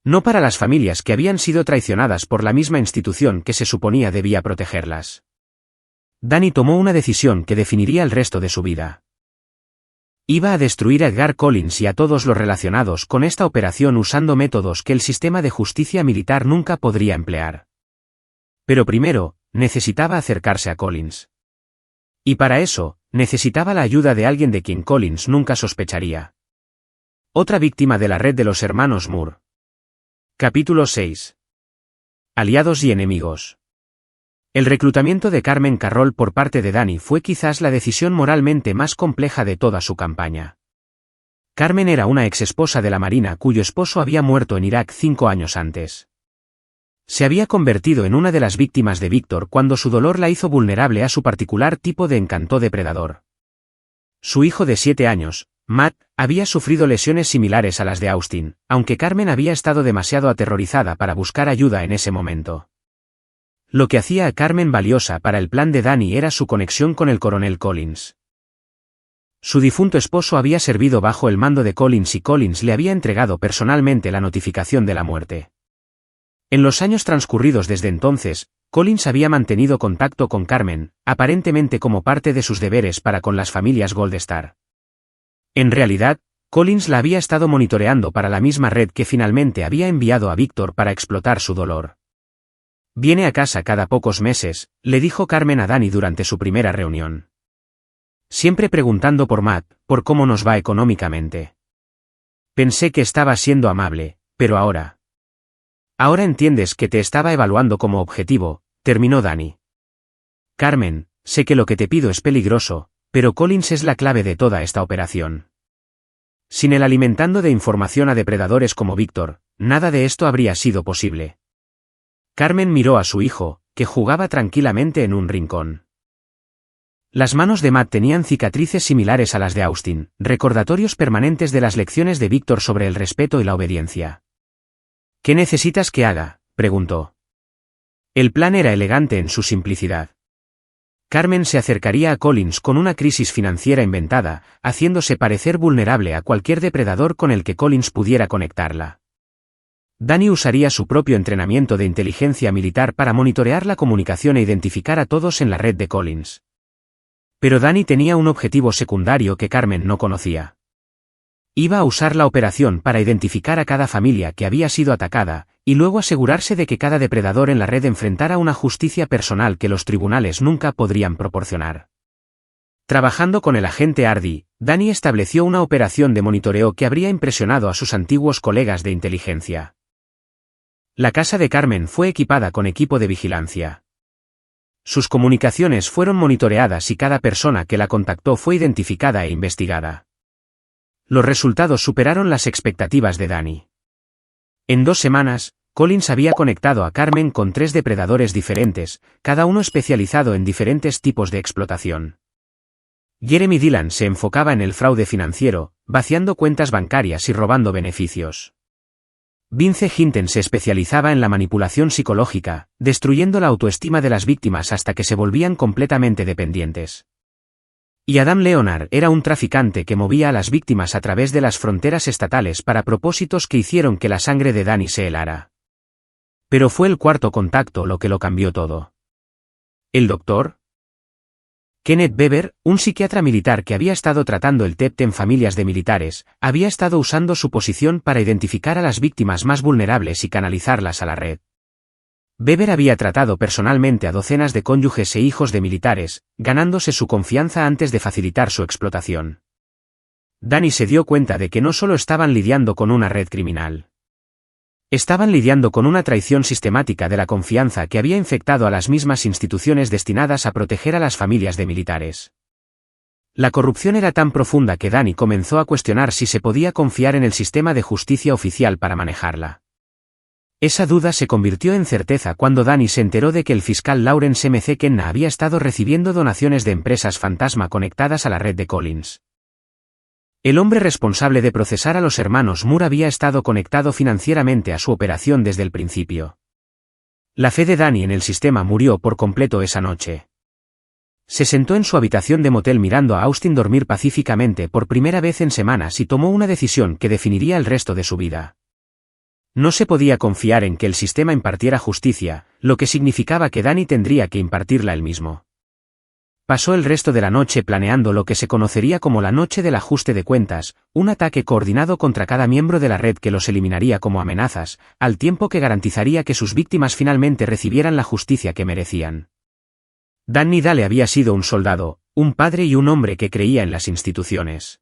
No para las familias que habían sido traicionadas por la misma institución que se suponía debía protegerlas. Danny tomó una decisión que definiría el resto de su vida. Iba a destruir a Edgar Collins y a todos los relacionados con esta operación usando métodos que el sistema de justicia militar nunca podría emplear. Pero primero, necesitaba acercarse a Collins. Y para eso, necesitaba la ayuda de alguien de quien Collins nunca sospecharía. Otra víctima de la red de los hermanos Moore. Capítulo 6. Aliados y enemigos. El reclutamiento de Carmen Carroll por parte de Danny fue quizás la decisión moralmente más compleja de toda su campaña. Carmen era una exesposa de la Marina cuyo esposo había muerto en Irak 5 años antes. Se había convertido en una de las víctimas de Víctor cuando su dolor la hizo vulnerable a su particular tipo de encanto depredador. Su hijo de 7 años, Matt, había sufrido lesiones similares a las de Austin, aunque Carmen había estado demasiado aterrorizada para buscar ayuda en ese momento. Lo que hacía a Carmen valiosa para el plan de Danny era su conexión con el coronel Collins. Su difunto esposo había servido bajo el mando de Collins y Collins le había entregado personalmente la notificación de la muerte. En los años transcurridos desde entonces, Collins había mantenido contacto con Carmen, aparentemente como parte de sus deberes para con las familias Gold Star. En realidad, Collins la había estado monitoreando para la misma red que finalmente había enviado a Víctor para explotar su dolor. Viene a casa cada pocos meses, le dijo Carmen a Danny durante su primera reunión. Siempre preguntando por Matt, por cómo nos va económicamente. Pensé que estaba siendo amable, pero ahora. Ahora entiendes que te estaba evaluando como objetivo, terminó Danny. Carmen, sé que lo que te pido es peligroso, pero Collins es la clave de toda esta operación. Sin él alimentando de información a depredadores como Víctor, nada de esto habría sido posible. Carmen miró a su hijo, que jugaba tranquilamente en un rincón. Las manos de Matt tenían cicatrices similares a las de Austin, recordatorios permanentes de las lecciones de Víctor sobre el respeto y la obediencia. ¿Qué necesitas que haga?, preguntó. El plan era elegante en su simplicidad. Carmen se acercaría a Collins con una crisis financiera inventada, haciéndose parecer vulnerable a cualquier depredador con el que Collins pudiera conectarla. Danny usaría su propio entrenamiento de inteligencia militar para monitorear la comunicación e identificar a todos en la red de Collins. Pero Danny tenía un objetivo secundario que Carmen no conocía. Iba a usar la operación para identificar a cada familia que había sido atacada, y luego asegurarse de que cada depredador en la red enfrentara una justicia personal que los tribunales nunca podrían proporcionar. Trabajando con el agente Hardy, Danny estableció una operación de monitoreo que habría impresionado a sus antiguos colegas de inteligencia. La casa de Carmen fue equipada con equipo de vigilancia. Sus comunicaciones fueron monitoreadas y cada persona que la contactó fue identificada e investigada. Los resultados superaron las expectativas de Danny. En 2 semanas, Collins había conectado a Carmen con 3 depredadores diferentes, cada uno especializado en diferentes tipos de explotación. Jeremy Dillon se enfocaba en el fraude financiero, vaciando cuentas bancarias y robando beneficios. Vince Hinton se especializaba en la manipulación psicológica, destruyendo la autoestima de las víctimas hasta que se volvían completamente dependientes. Y Adam Leonard era un traficante que movía a las víctimas a través de las fronteras estatales para propósitos que hicieron que la sangre de Danny se helara. Pero fue el cuarto contacto lo que lo cambió todo. ¿El doctor? Kenneth Weber, un psiquiatra militar que había estado tratando el TEPT en familias de militares, había estado usando su posición para identificar a las víctimas más vulnerables y canalizarlas a la red. Weber había tratado personalmente a docenas de cónyuges e hijos de militares, ganándose su confianza antes de facilitar su explotación. Danny se dio cuenta de que no solo estaban lidiando con una red criminal. Estaban lidiando con una traición sistemática de la confianza que había infectado a las mismas instituciones destinadas a proteger a las familias de militares. La corrupción era tan profunda que Danny comenzó a cuestionar si se podía confiar en el sistema de justicia oficial para manejarla. Esa duda se convirtió en certeza cuando Danny se enteró de que el fiscal Lawrence M. C. Kenna había estado recibiendo donaciones de empresas fantasma conectadas a la red de Collins. El hombre responsable de procesar a los hermanos Moore había estado conectado financieramente a su operación desde el principio. La fe de Danny en el sistema murió por completo esa noche. Se sentó en su habitación de motel mirando a Austin dormir pacíficamente por primera vez en semanas y tomó una decisión que definiría el resto de su vida. No se podía confiar en que el sistema impartiera justicia, lo que significaba que Danny tendría que impartirla él mismo. Pasó el resto de la noche planeando lo que se conocería como la noche del ajuste de cuentas, un ataque coordinado contra cada miembro de la red que los eliminaría como amenazas, al tiempo que garantizaría que sus víctimas finalmente recibieran la justicia que merecían. Danny Dahle había sido un soldado, un padre y un hombre que creía en las instituciones.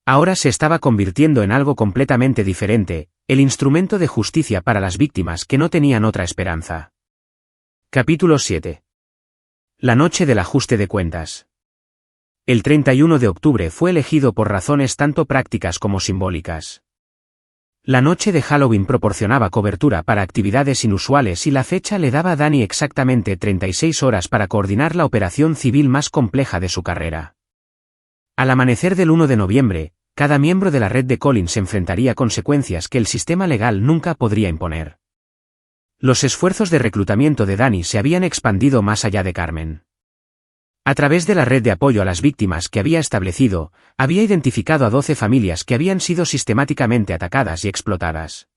Ahora se estaba convirtiendo en algo completamente diferente, el instrumento de justicia para las víctimas que no tenían otra esperanza. Capítulo 7. La noche del ajuste de cuentas. El 31 de octubre fue elegido por razones tanto prácticas como simbólicas. La noche de Halloween proporcionaba cobertura para actividades inusuales y la fecha le daba a Danny exactamente 36 horas para coordinar la operación civil más compleja de su carrera. Al amanecer del 1 de noviembre, cada miembro de la red de Collins enfrentaría consecuencias que el sistema legal nunca podría imponer. Los esfuerzos de reclutamiento de Danny se habían expandido más allá de Carmen. A través de la red de apoyo a las víctimas que había establecido, había identificado a 12 familias que habían sido sistemáticamente atacadas y explotadas.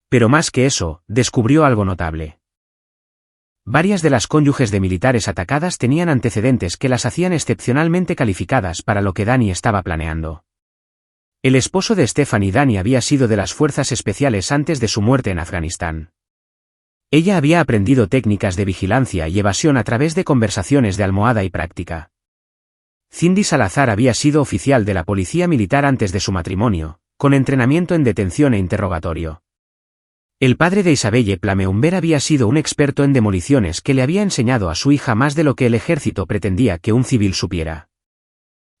Pero más que eso, descubrió algo notable. Varias de las cónyuges de militares atacadas tenían antecedentes que las hacían excepcionalmente calificadas para lo que Danny estaba planeando. El esposo de Stephanie, Danny, había sido de las fuerzas especiales antes de su muerte en Afganistán. Ella había aprendido técnicas de vigilancia y evasión a través de conversaciones de almohada y práctica. Cindy Salazar había sido oficial de la policía militar antes de su matrimonio, con entrenamiento en detención e interrogatorio. El padre de Isabelle Plameumber había sido un experto en demoliciones que le había enseñado a su hija más de lo que el ejército pretendía que un civil supiera.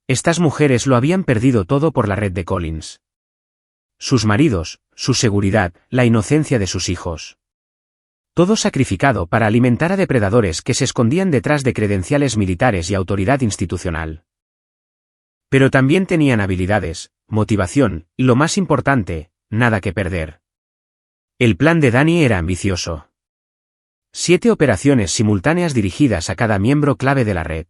Estas mujeres lo habían perdido todo por la red de Collins. Sus maridos, su seguridad, la inocencia de sus hijos. Todo sacrificado para alimentar a depredadores que se escondían detrás de credenciales militares y autoridad institucional. Pero también tenían habilidades, motivación, y lo más importante, nada que perder. El plan de Danny era ambicioso. 7 operaciones simultáneas dirigidas a cada miembro clave de la red.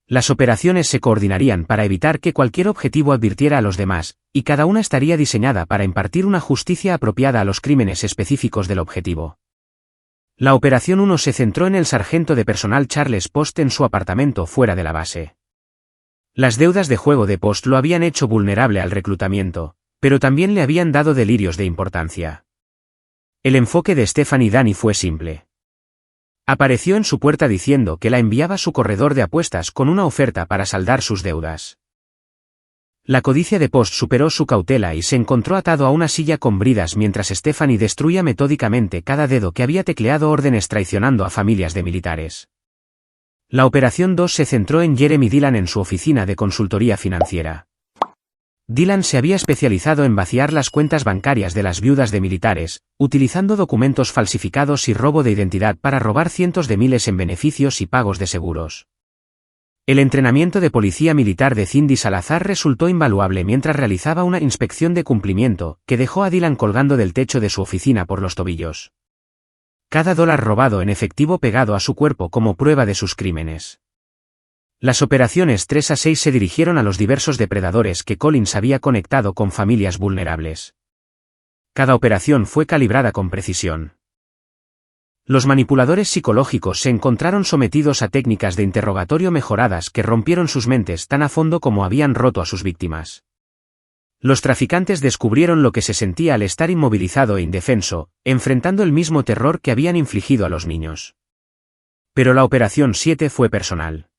Las operaciones se coordinarían para evitar que cualquier objetivo advirtiera a los demás, y cada una estaría diseñada para impartir una justicia apropiada a los crímenes específicos del objetivo. La Operación 1 se centró en el sargento de personal Charles Post en su apartamento fuera de la base. Las deudas de juego de Post lo habían hecho vulnerable al reclutamiento, pero también le habían dado delirios de importancia. El enfoque de Stephanie Danny fue simple. Apareció en su puerta diciendo que la enviaba a su corredor de apuestas con una oferta para saldar sus deudas. La codicia de Post superó su cautela y se encontró atado a una silla con bridas mientras Stephanie destruía metódicamente cada dedo que había tecleado órdenes traicionando a familias de militares. La Operación 2 se centró en Jeremy Dillon en su oficina de consultoría financiera. Dillon se había especializado en vaciar las cuentas bancarias de las viudas de militares, utilizando documentos falsificados y robo de identidad para robar cientos de miles en beneficios y pagos de seguros. El entrenamiento de policía militar de Cindy Salazar resultó invaluable mientras realizaba una inspección de cumplimiento, que dejó a Dillon colgando del techo de su oficina por los tobillos. Cada dólar robado en efectivo pegado a su cuerpo como prueba de sus crímenes. Las operaciones 3 a 6 se dirigieron a los diversos depredadores que Collins había conectado con familias vulnerables. Cada operación fue calibrada con precisión. Los manipuladores psicológicos se encontraron sometidos a técnicas de interrogatorio mejoradas que rompieron sus mentes tan a fondo como habían roto a sus víctimas. Los traficantes descubrieron lo que se sentía al estar inmovilizado e indefenso, enfrentando el mismo terror que habían infligido a los niños. Pero la Operación 7 fue personal.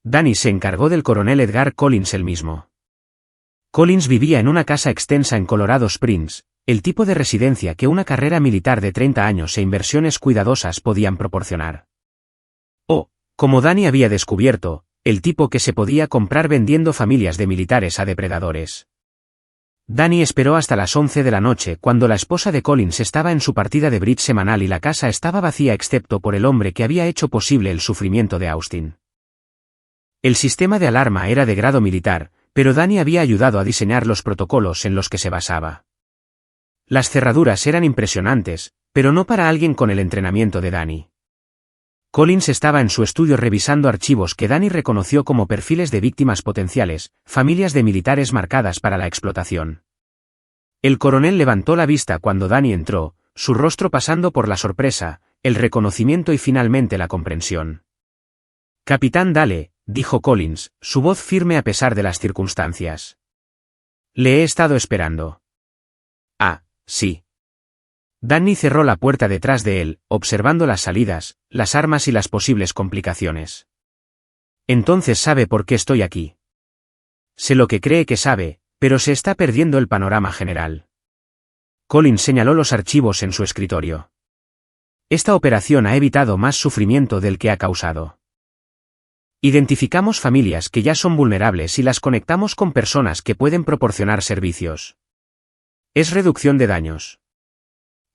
Danny se encargó del coronel Edgar Collins él mismo. Collins vivía en una casa extensa en Colorado Springs, el tipo de residencia que una carrera militar de 30 años e inversiones cuidadosas podían proporcionar. O, como Danny había descubierto, el tipo que se podía comprar vendiendo familias de militares a depredadores. Danny esperó hasta las 11 de la noche cuando la esposa de Collins estaba en su partida de bridge semanal y la casa estaba vacía excepto por el hombre que había hecho posible el sufrimiento de Austin. El sistema de alarma era de grado militar, pero Danny había ayudado a diseñar los protocolos en los que se basaba. Las cerraduras eran impresionantes, pero no para alguien con el entrenamiento de Danny. Collins estaba en su estudio revisando archivos que Danny reconoció como perfiles de víctimas potenciales, familias de militares marcadas para la explotación. El coronel levantó la vista cuando Danny entró, su rostro pasando por la sorpresa, el reconocimiento y finalmente la comprensión. «Capitán Dale», dijo Collins, su voz firme a pesar de las circunstancias. «Le he estado esperando». «Ah, sí». Danny cerró la puerta detrás de él, observando las salidas, las armas y las posibles complicaciones. «Entonces sabe por qué estoy aquí». «Sé lo que cree que sabe, pero se está perdiendo el panorama general». Collins señaló los archivos en su escritorio. «Esta operación ha evitado más sufrimiento del que ha causado. Identificamos familias que ya son vulnerables y las conectamos con personas que pueden proporcionar servicios. Es reducción de daños».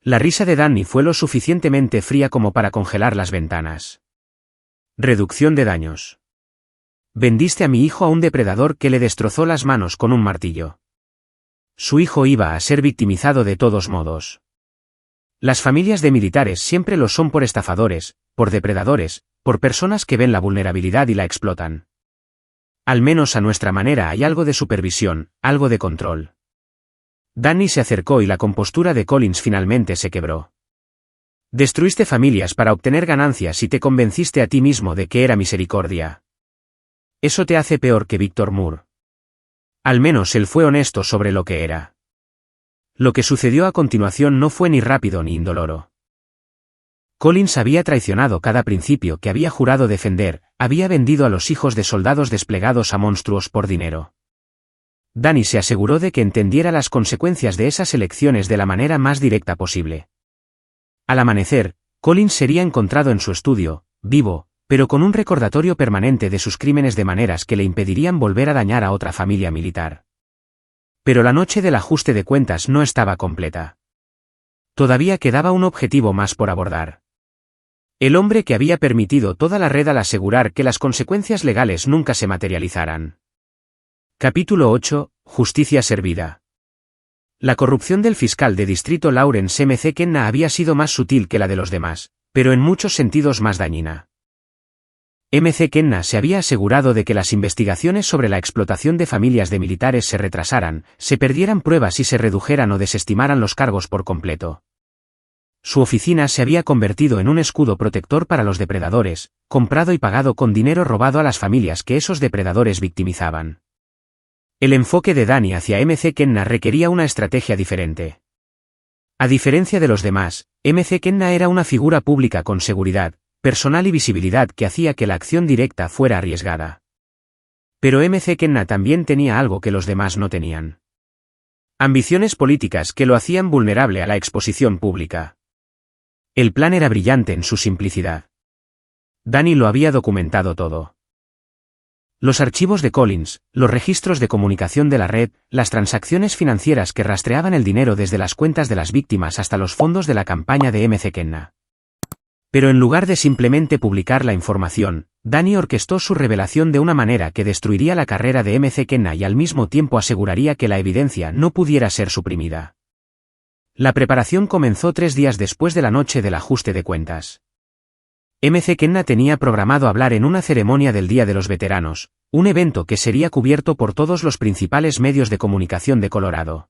La risa de Danny fue lo suficientemente fría como para congelar las ventanas. «Reducción de daños. Vendiste a mi hijo a un depredador que le destrozó las manos con un martillo. Su hijo iba a ser victimizado de todos modos. Las familias de militares siempre lo son por estafadores, por depredadores, por personas que ven la vulnerabilidad y la explotan. Al menos a nuestra manera hay algo de supervisión, algo de control». Danny se acercó y la compostura de Collins finalmente se quebró. «Destruiste familias para obtener ganancias y te convenciste a ti mismo de que era misericordia. Eso te hace peor que Victor Moore. Al menos él fue honesto sobre lo que era». Lo que sucedió a continuación no fue ni rápido ni indoloro. Collins había traicionado cada principio que había jurado defender, había vendido a los hijos de soldados desplegados a monstruos por dinero. Danny se aseguró de que entendiera las consecuencias de esas elecciones de la manera más directa posible. Al amanecer, Collins sería encontrado en su estudio, vivo, pero con un recordatorio permanente de sus crímenes de maneras que le impedirían volver a dañar a otra familia militar. Pero la noche del ajuste de cuentas no estaba completa. Todavía quedaba un objetivo más por abordar. El hombre que había permitido toda la red al asegurar que las consecuencias legales nunca se materializaran. Capítulo 8. Justicia servida. La corrupción del fiscal de distrito Lawrence M. C. Kenna había sido más sutil que la de los demás, pero en muchos sentidos más dañina. M. C. Kenna se había asegurado de que las investigaciones sobre la explotación de familias de militares se retrasaran, se perdieran pruebas y se redujeran o desestimaran los cargos por completo. Su oficina se había convertido en un escudo protector para los depredadores, comprado y pagado con dinero robado a las familias que esos depredadores victimizaban. El enfoque de Danny hacia M. C. Kenna requería una estrategia diferente. A diferencia de los demás, M. C. Kenna era una figura pública con seguridad personal y visibilidad que hacía que la acción directa fuera arriesgada. Pero MC Kenna también tenía algo que los demás no tenían. Ambiciones políticas que lo hacían vulnerable a la exposición pública. El plan era brillante en su simplicidad. Danny lo había documentado todo. Los archivos de Collins, los registros de comunicación de la red, las transacciones financieras que rastreaban el dinero desde las cuentas de las víctimas hasta los fondos de la campaña de MC Kenna. Pero en lugar de simplemente publicar la información, Danny orquestó su revelación de una manera que destruiría la carrera de MC Kenna y al mismo tiempo aseguraría que la evidencia no pudiera ser suprimida. La preparación comenzó 3 días después de la noche del ajuste de cuentas. MC Kenna tenía programado hablar en una ceremonia del Día de los Veteranos, un evento que sería cubierto por todos los principales medios de comunicación de Colorado.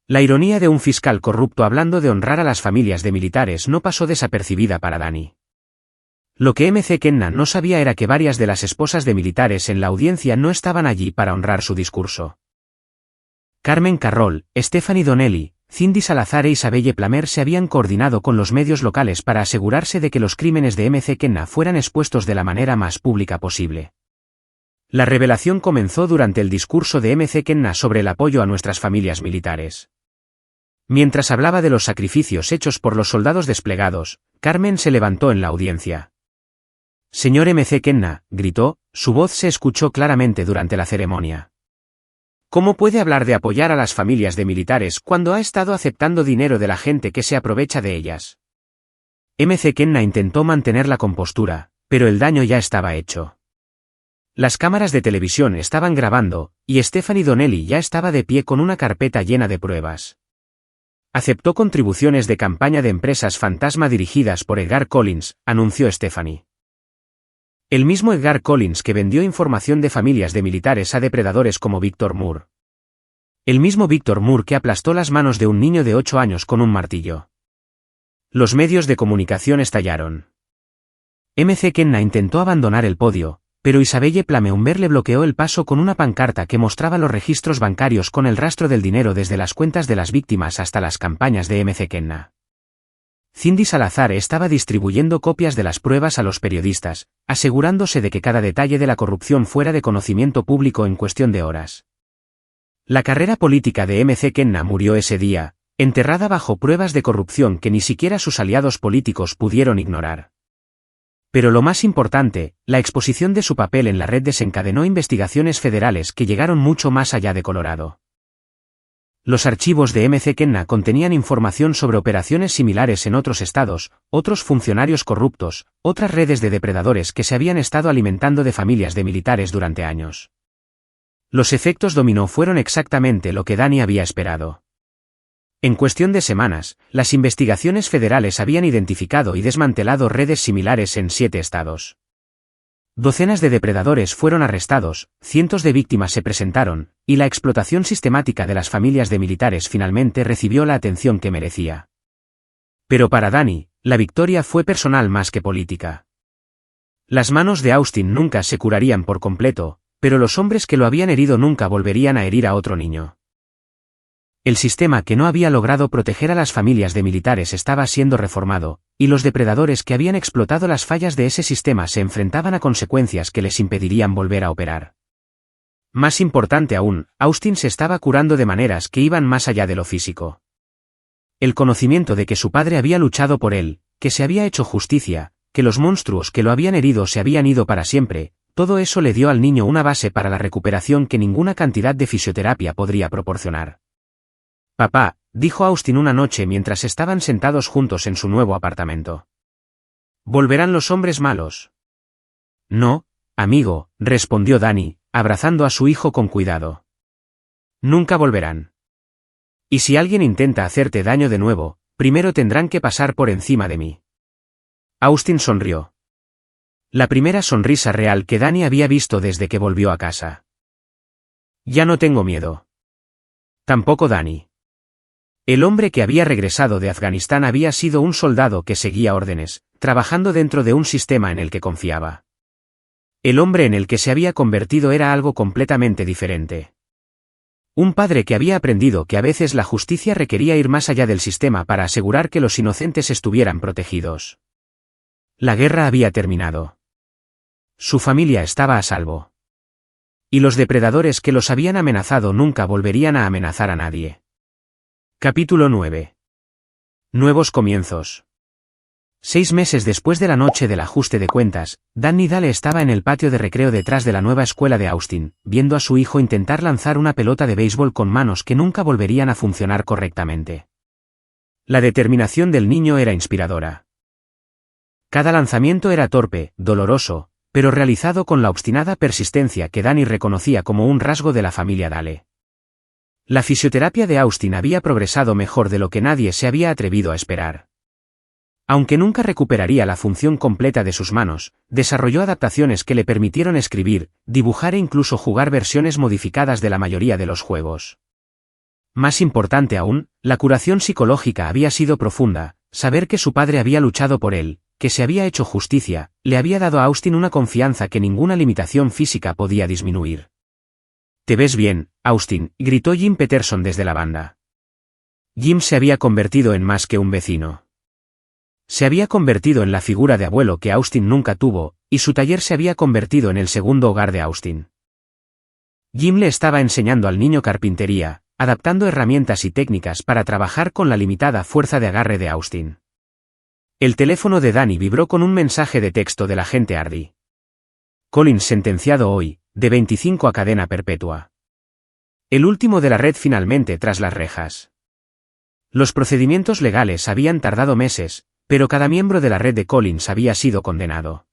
La ironía de un fiscal corrupto hablando de honrar a las familias de militares no pasó desapercibida para Danny. Lo que MC Kenna no sabía era que varias de las esposas de militares en la audiencia no estaban allí para honrar su discurso. Carmen Carroll, Stephanie Donnelly, Cindy Salazar e Isabelle Plamer se habían coordinado con los medios locales para asegurarse de que los crímenes de MC Kenna fueran expuestos de la manera más pública posible. La revelación comenzó durante el discurso de MC Kenna sobre el apoyo a nuestras familias militares. Mientras hablaba de los sacrificios hechos por los soldados desplegados, Carmen se levantó en la audiencia. «Señor MC Kenna», gritó, su voz se escuchó claramente durante la ceremonia. ¿Cómo puede hablar de apoyar a las familias de militares cuando ha estado aceptando dinero de la gente que se aprovecha de ellas? MC Kenna intentó mantener la compostura, pero el daño ya estaba hecho. Las cámaras de televisión estaban grabando, y Stephanie Donnelly ya estaba de pie con una carpeta llena de pruebas. Aceptó contribuciones de campaña de empresas fantasma dirigidas por Edgar Collins, anunció Stephanie. El mismo Edgar Collins que vendió información de familias de militares a depredadores como Victor Moore. El mismo Victor Moore que aplastó las manos de un niño de 8 años con un martillo. Los medios de comunicación estallaron. MC Kenna intentó abandonar el podio, pero Isabelle Plameumber le bloqueó el paso con una pancarta que mostraba los registros bancarios con el rastro del dinero desde las cuentas de las víctimas hasta las campañas de MC Kenna. Cindy Salazar estaba distribuyendo copias de las pruebas a los periodistas, asegurándose de que cada detalle de la corrupción fuera de conocimiento público en cuestión de horas. La carrera política de MC Kenna murió ese día, enterrada bajo pruebas de corrupción que ni siquiera sus aliados políticos pudieron ignorar. Pero lo más importante, la exposición de su papel en la red desencadenó investigaciones federales que llegaron mucho más allá de Colorado. Los archivos de MC Kenna contenían información sobre operaciones similares en otros estados, otros funcionarios corruptos, otras redes de depredadores que se habían estado alimentando de familias de militares durante años. Los efectos dominó fueron exactamente lo que Danny había esperado. En cuestión de semanas, las investigaciones federales habían identificado y desmantelado redes similares en 7 estados. Docenas de depredadores fueron arrestados, cientos de víctimas se presentaron, y la explotación sistemática de las familias de militares finalmente recibió la atención que merecía. Pero para Danny, la victoria fue personal más que política. Las manos de Austin nunca se curarían por completo, pero los hombres que lo habían herido nunca volverían a herir a otro niño. El sistema que no había logrado proteger a las familias de militares estaba siendo reformado, y los depredadores que habían explotado las fallas de ese sistema se enfrentaban a consecuencias que les impedirían volver a operar. Más importante aún, Austin se estaba curando de maneras que iban más allá de lo físico. El conocimiento de que su padre había luchado por él, que se había hecho justicia, que los monstruos que lo habían herido se habían ido para siempre, todo eso le dio al niño una base para la recuperación que ninguna cantidad de fisioterapia podría proporcionar. «Papá», dijo Austin una noche mientras estaban sentados juntos en su nuevo apartamento. «¿Volverán los hombres malos?» «No, amigo», respondió Danny, abrazando a su hijo con cuidado. «Nunca volverán. Y si alguien intenta hacerte daño de nuevo, primero tendrán que pasar por encima de mí». Austin sonrió. La primera sonrisa real que Danny había visto desde que volvió a casa. «Ya no tengo miedo». Tampoco Danny. El hombre que había regresado de Afganistán había sido un soldado que seguía órdenes, trabajando dentro de un sistema en el que confiaba. El hombre en el que se había convertido era algo completamente diferente. Un padre que había aprendido que a veces la justicia requería ir más allá del sistema para asegurar que los inocentes estuvieran protegidos. La guerra había terminado. Su familia estaba a salvo. y los depredadores que los habían amenazado nunca volverían a amenazar a nadie. Capítulo 9. Nuevos comienzos. 6 meses después de la noche del ajuste de cuentas, Danny Dale estaba en el patio de recreo detrás de la nueva escuela de Austin, viendo a su hijo intentar lanzar una pelota de béisbol con manos que nunca volverían a funcionar correctamente. La determinación del niño era inspiradora. Cada lanzamiento era torpe, doloroso, pero realizado con la obstinada persistencia que Danny reconocía como un rasgo de la familia Dale. La fisioterapia de Austin había progresado mejor de lo que nadie se había atrevido a esperar. Aunque nunca recuperaría la función completa de sus manos, desarrolló adaptaciones que le permitieron escribir, dibujar e incluso jugar versiones modificadas de la mayoría de los juegos. Más importante aún, la curación psicológica había sido profunda. Saber que su padre había luchado por él, que se había hecho justicia, le había dado a Austin una confianza que ninguna limitación física podía disminuir. «¿Te ves bien, Austin?», gritó Jim Peterson desde la banda. Jim se había convertido en más que un vecino. Se había convertido en la figura de abuelo que Austin nunca tuvo, y su taller se había convertido en el segundo hogar de Austin. Jim le estaba enseñando al niño carpintería, adaptando herramientas y técnicas para trabajar con la limitada fuerza de agarre de Austin. El teléfono de Danny vibró con un mensaje de texto del agente Hardy. Collins sentenciado hoy, de 25 a cadena perpetua. El último de la red finalmente tras las rejas. Los procedimientos legales habían tardado meses, pero cada miembro de la red de Collins había sido condenado.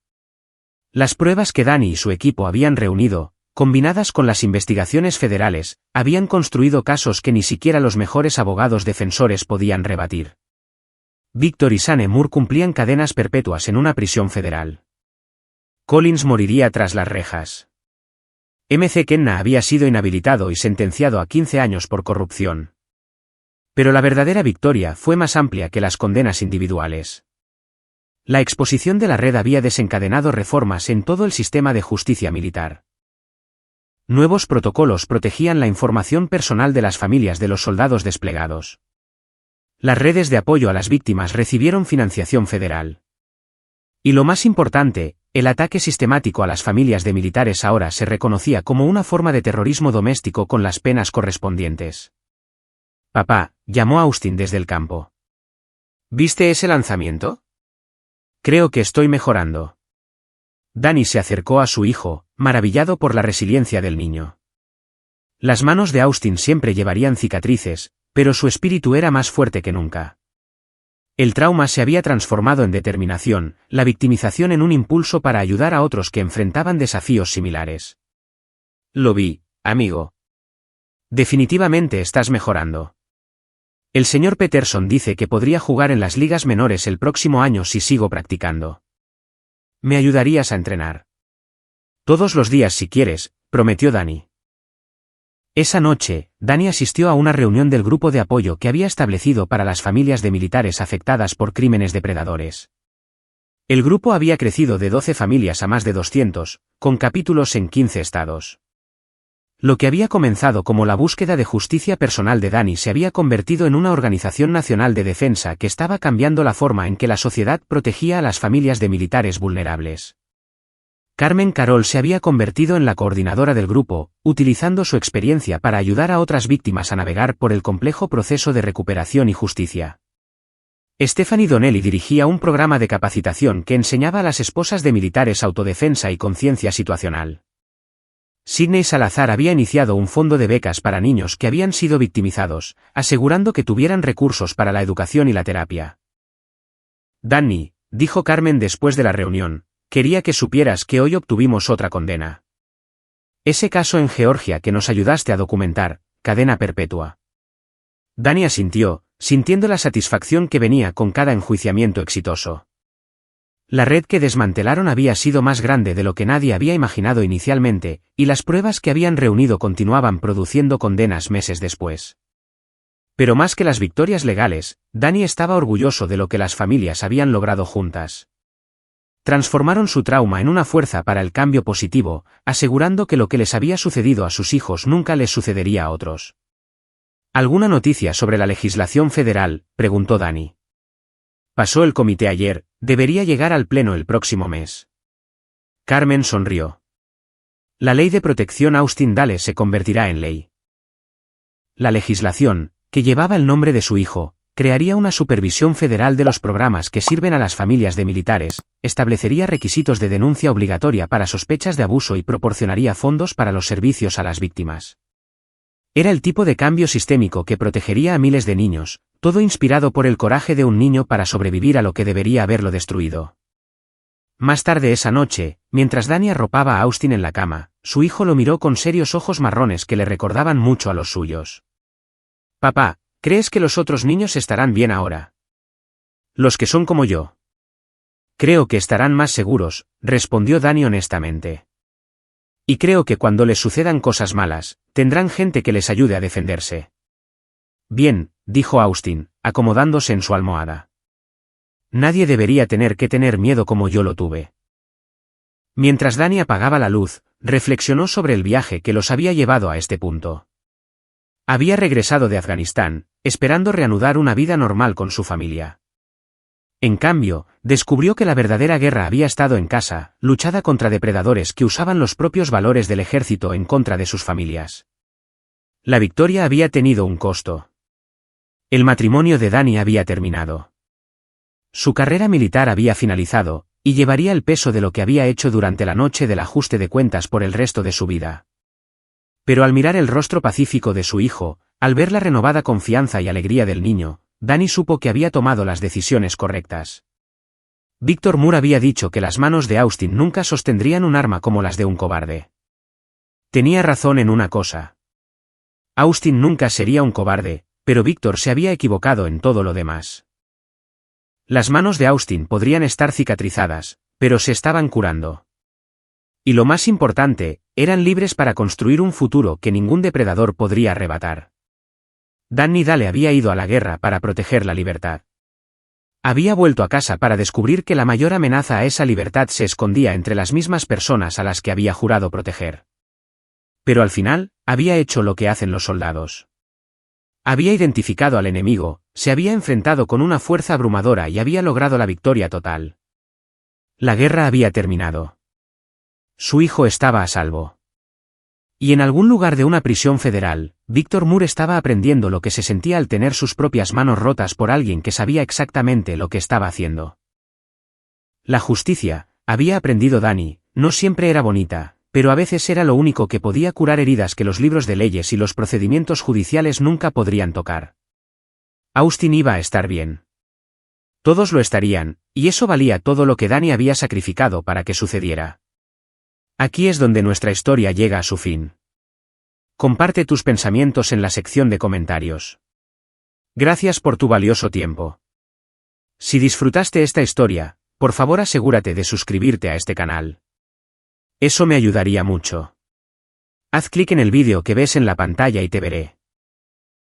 Las pruebas que Danny y su equipo habían reunido, combinadas con las investigaciones federales, habían construido casos que ni siquiera los mejores abogados defensores podían rebatir. Victor y Sane Moore cumplían cadenas perpetuas en una prisión federal. Collins moriría tras las rejas. M.C. Kenna había sido inhabilitado y sentenciado a 15 años por corrupción. Pero la verdadera victoria fue más amplia que las condenas individuales. La exposición de la red había desencadenado reformas en todo el sistema de justicia militar. Nuevos protocolos protegían la información personal de las familias de los soldados desplegados. Las redes de apoyo a las víctimas recibieron financiación federal. Y lo más importante, el ataque sistemático a las familias de militares ahora se reconocía como una forma de terrorismo doméstico con las penas correspondientes. «Papá», llamó Austin desde el campo. «¿Viste ese lanzamiento? Creo que estoy mejorando». Danny se acercó a su hijo, maravillado por la resiliencia del niño. Las manos de Austin siempre llevarían cicatrices, pero su espíritu era más fuerte que nunca. El trauma se había transformado en determinación, la victimización en un impulso para ayudar a otros que enfrentaban desafíos similares. «Lo vi, amigo. Definitivamente estás mejorando. El señor Peterson dice que podría jugar en las ligas menores el próximo año si sigo practicando. ¿Me ayudarías a entrenar?» «Todos los días si quieres», prometió Danny. Esa noche, Danny asistió a una reunión del grupo de apoyo que había establecido para las familias de militares afectadas por crímenes depredadores. El grupo había crecido de 12 familias a más de 200, con capítulos en 15 estados. Lo que había comenzado como la búsqueda de justicia personal de Danny se había convertido en una organización nacional de defensa que estaba cambiando la forma en que la sociedad protegía a las familias de militares vulnerables. Carmen Carol se había convertido en la coordinadora del grupo, utilizando su experiencia para ayudar a otras víctimas a navegar por el complejo proceso de recuperación y justicia. Stephanie Donnelly dirigía un programa de capacitación que enseñaba a las esposas de militares autodefensa y conciencia situacional. Sidney Salazar había iniciado un fondo de becas para niños que habían sido victimizados, asegurando que tuvieran recursos para la educación y la terapia. «Danny», dijo Carmen después de la reunión, «quería que supieras que hoy obtuvimos otra condena. Ese caso en Georgia que nos ayudaste a documentar, cadena perpetua». Danny asintió, sintiendo la satisfacción que venía con cada enjuiciamiento exitoso. La red que desmantelaron había sido más grande de lo que nadie había imaginado inicialmente, y las pruebas que habían reunido continuaban produciendo condenas meses después. Pero más que las victorias legales, Danny estaba orgulloso de lo que las familias habían logrado juntas. Transformaron su trauma en una fuerza para el cambio positivo, asegurando que lo que les había sucedido a sus hijos nunca les sucedería a otros. ¿Alguna noticia sobre la legislación federal?, preguntó Danny. Pasó el comité ayer, debería llegar al pleno el próximo mes. Carmen sonrió. La ley de protección Austin Dale se convertirá en ley. La legislación, que llevaba el nombre de su hijo, crearía una supervisión federal de los programas que sirven a las familias de militares, establecería requisitos de denuncia obligatoria para sospechas de abuso y proporcionaría fondos para los servicios a las víctimas. Era el tipo de cambio sistémico que protegería a miles de niños, todo inspirado por el coraje de un niño para sobrevivir a lo que debería haberlo destruido. Más tarde esa noche, mientras Danny arropaba a Austin en la cama, su hijo lo miró con serios ojos marrones que le recordaban mucho a los suyos. «Papá, ¿crees que los otros niños estarán bien ahora? Los que son como yo». «Creo que estarán más seguros», respondió Danny honestamente. «Y creo que cuando les sucedan cosas malas, tendrán gente que les ayude a defenderse». «Bien», dijo Austin, acomodándose en su almohada. «Nadie debería tener que tener miedo como yo lo tuve». Mientras Danny apagaba la luz, reflexionó sobre el viaje que los había llevado a este punto. Había regresado de Afganistán, esperando reanudar una vida normal con su familia. En cambio, descubrió que la verdadera guerra había estado en casa, luchada contra depredadores que usaban los propios valores del ejército en contra de sus familias. La victoria había tenido un costo. El matrimonio de Danny había terminado. Su carrera militar había finalizado, y llevaría el peso de lo que había hecho durante la noche del ajuste de cuentas por el resto de su vida. Pero al mirar el rostro pacífico de su hijo, al ver la renovada confianza y alegría del niño, Danny supo que había tomado las decisiones correctas. Victor Moore había dicho que las manos de Austin nunca sostendrían un arma como las de un cobarde. Tenía razón en una cosa. Austin nunca sería un cobarde, pero Victor se había equivocado en todo lo demás. Las manos de Austin podrían estar cicatrizadas, pero se estaban curando. Y lo más importante, eran libres para construir un futuro que ningún depredador podría arrebatar. Danny Dale había ido a la guerra para proteger la libertad. Había vuelto a casa para descubrir que la mayor amenaza a esa libertad se escondía entre las mismas personas a las que había jurado proteger. Pero al final, había hecho lo que hacen los soldados. Había identificado al enemigo, se había enfrentado con una fuerza abrumadora y había logrado la victoria total. La guerra había terminado. Su hijo estaba a salvo. Y en algún lugar de una prisión federal, Victor Moore estaba aprendiendo lo que se sentía al tener sus propias manos rotas por alguien que sabía exactamente lo que estaba haciendo. La justicia, había aprendido Danny, no siempre era bonita, pero a veces era lo único que podía curar heridas que los libros de leyes y los procedimientos judiciales nunca podrían tocar. Austin iba a estar bien. Todos lo estarían, y eso valía todo lo que Danny había sacrificado para que sucediera. Aquí es donde nuestra historia llega a su fin. Comparte tus pensamientos en la sección de comentarios. Gracias por tu valioso tiempo. Si disfrutaste esta historia, por favor asegúrate de suscribirte a este canal. Eso me ayudaría mucho. Haz clic en el vídeo que ves en la pantalla y te veré.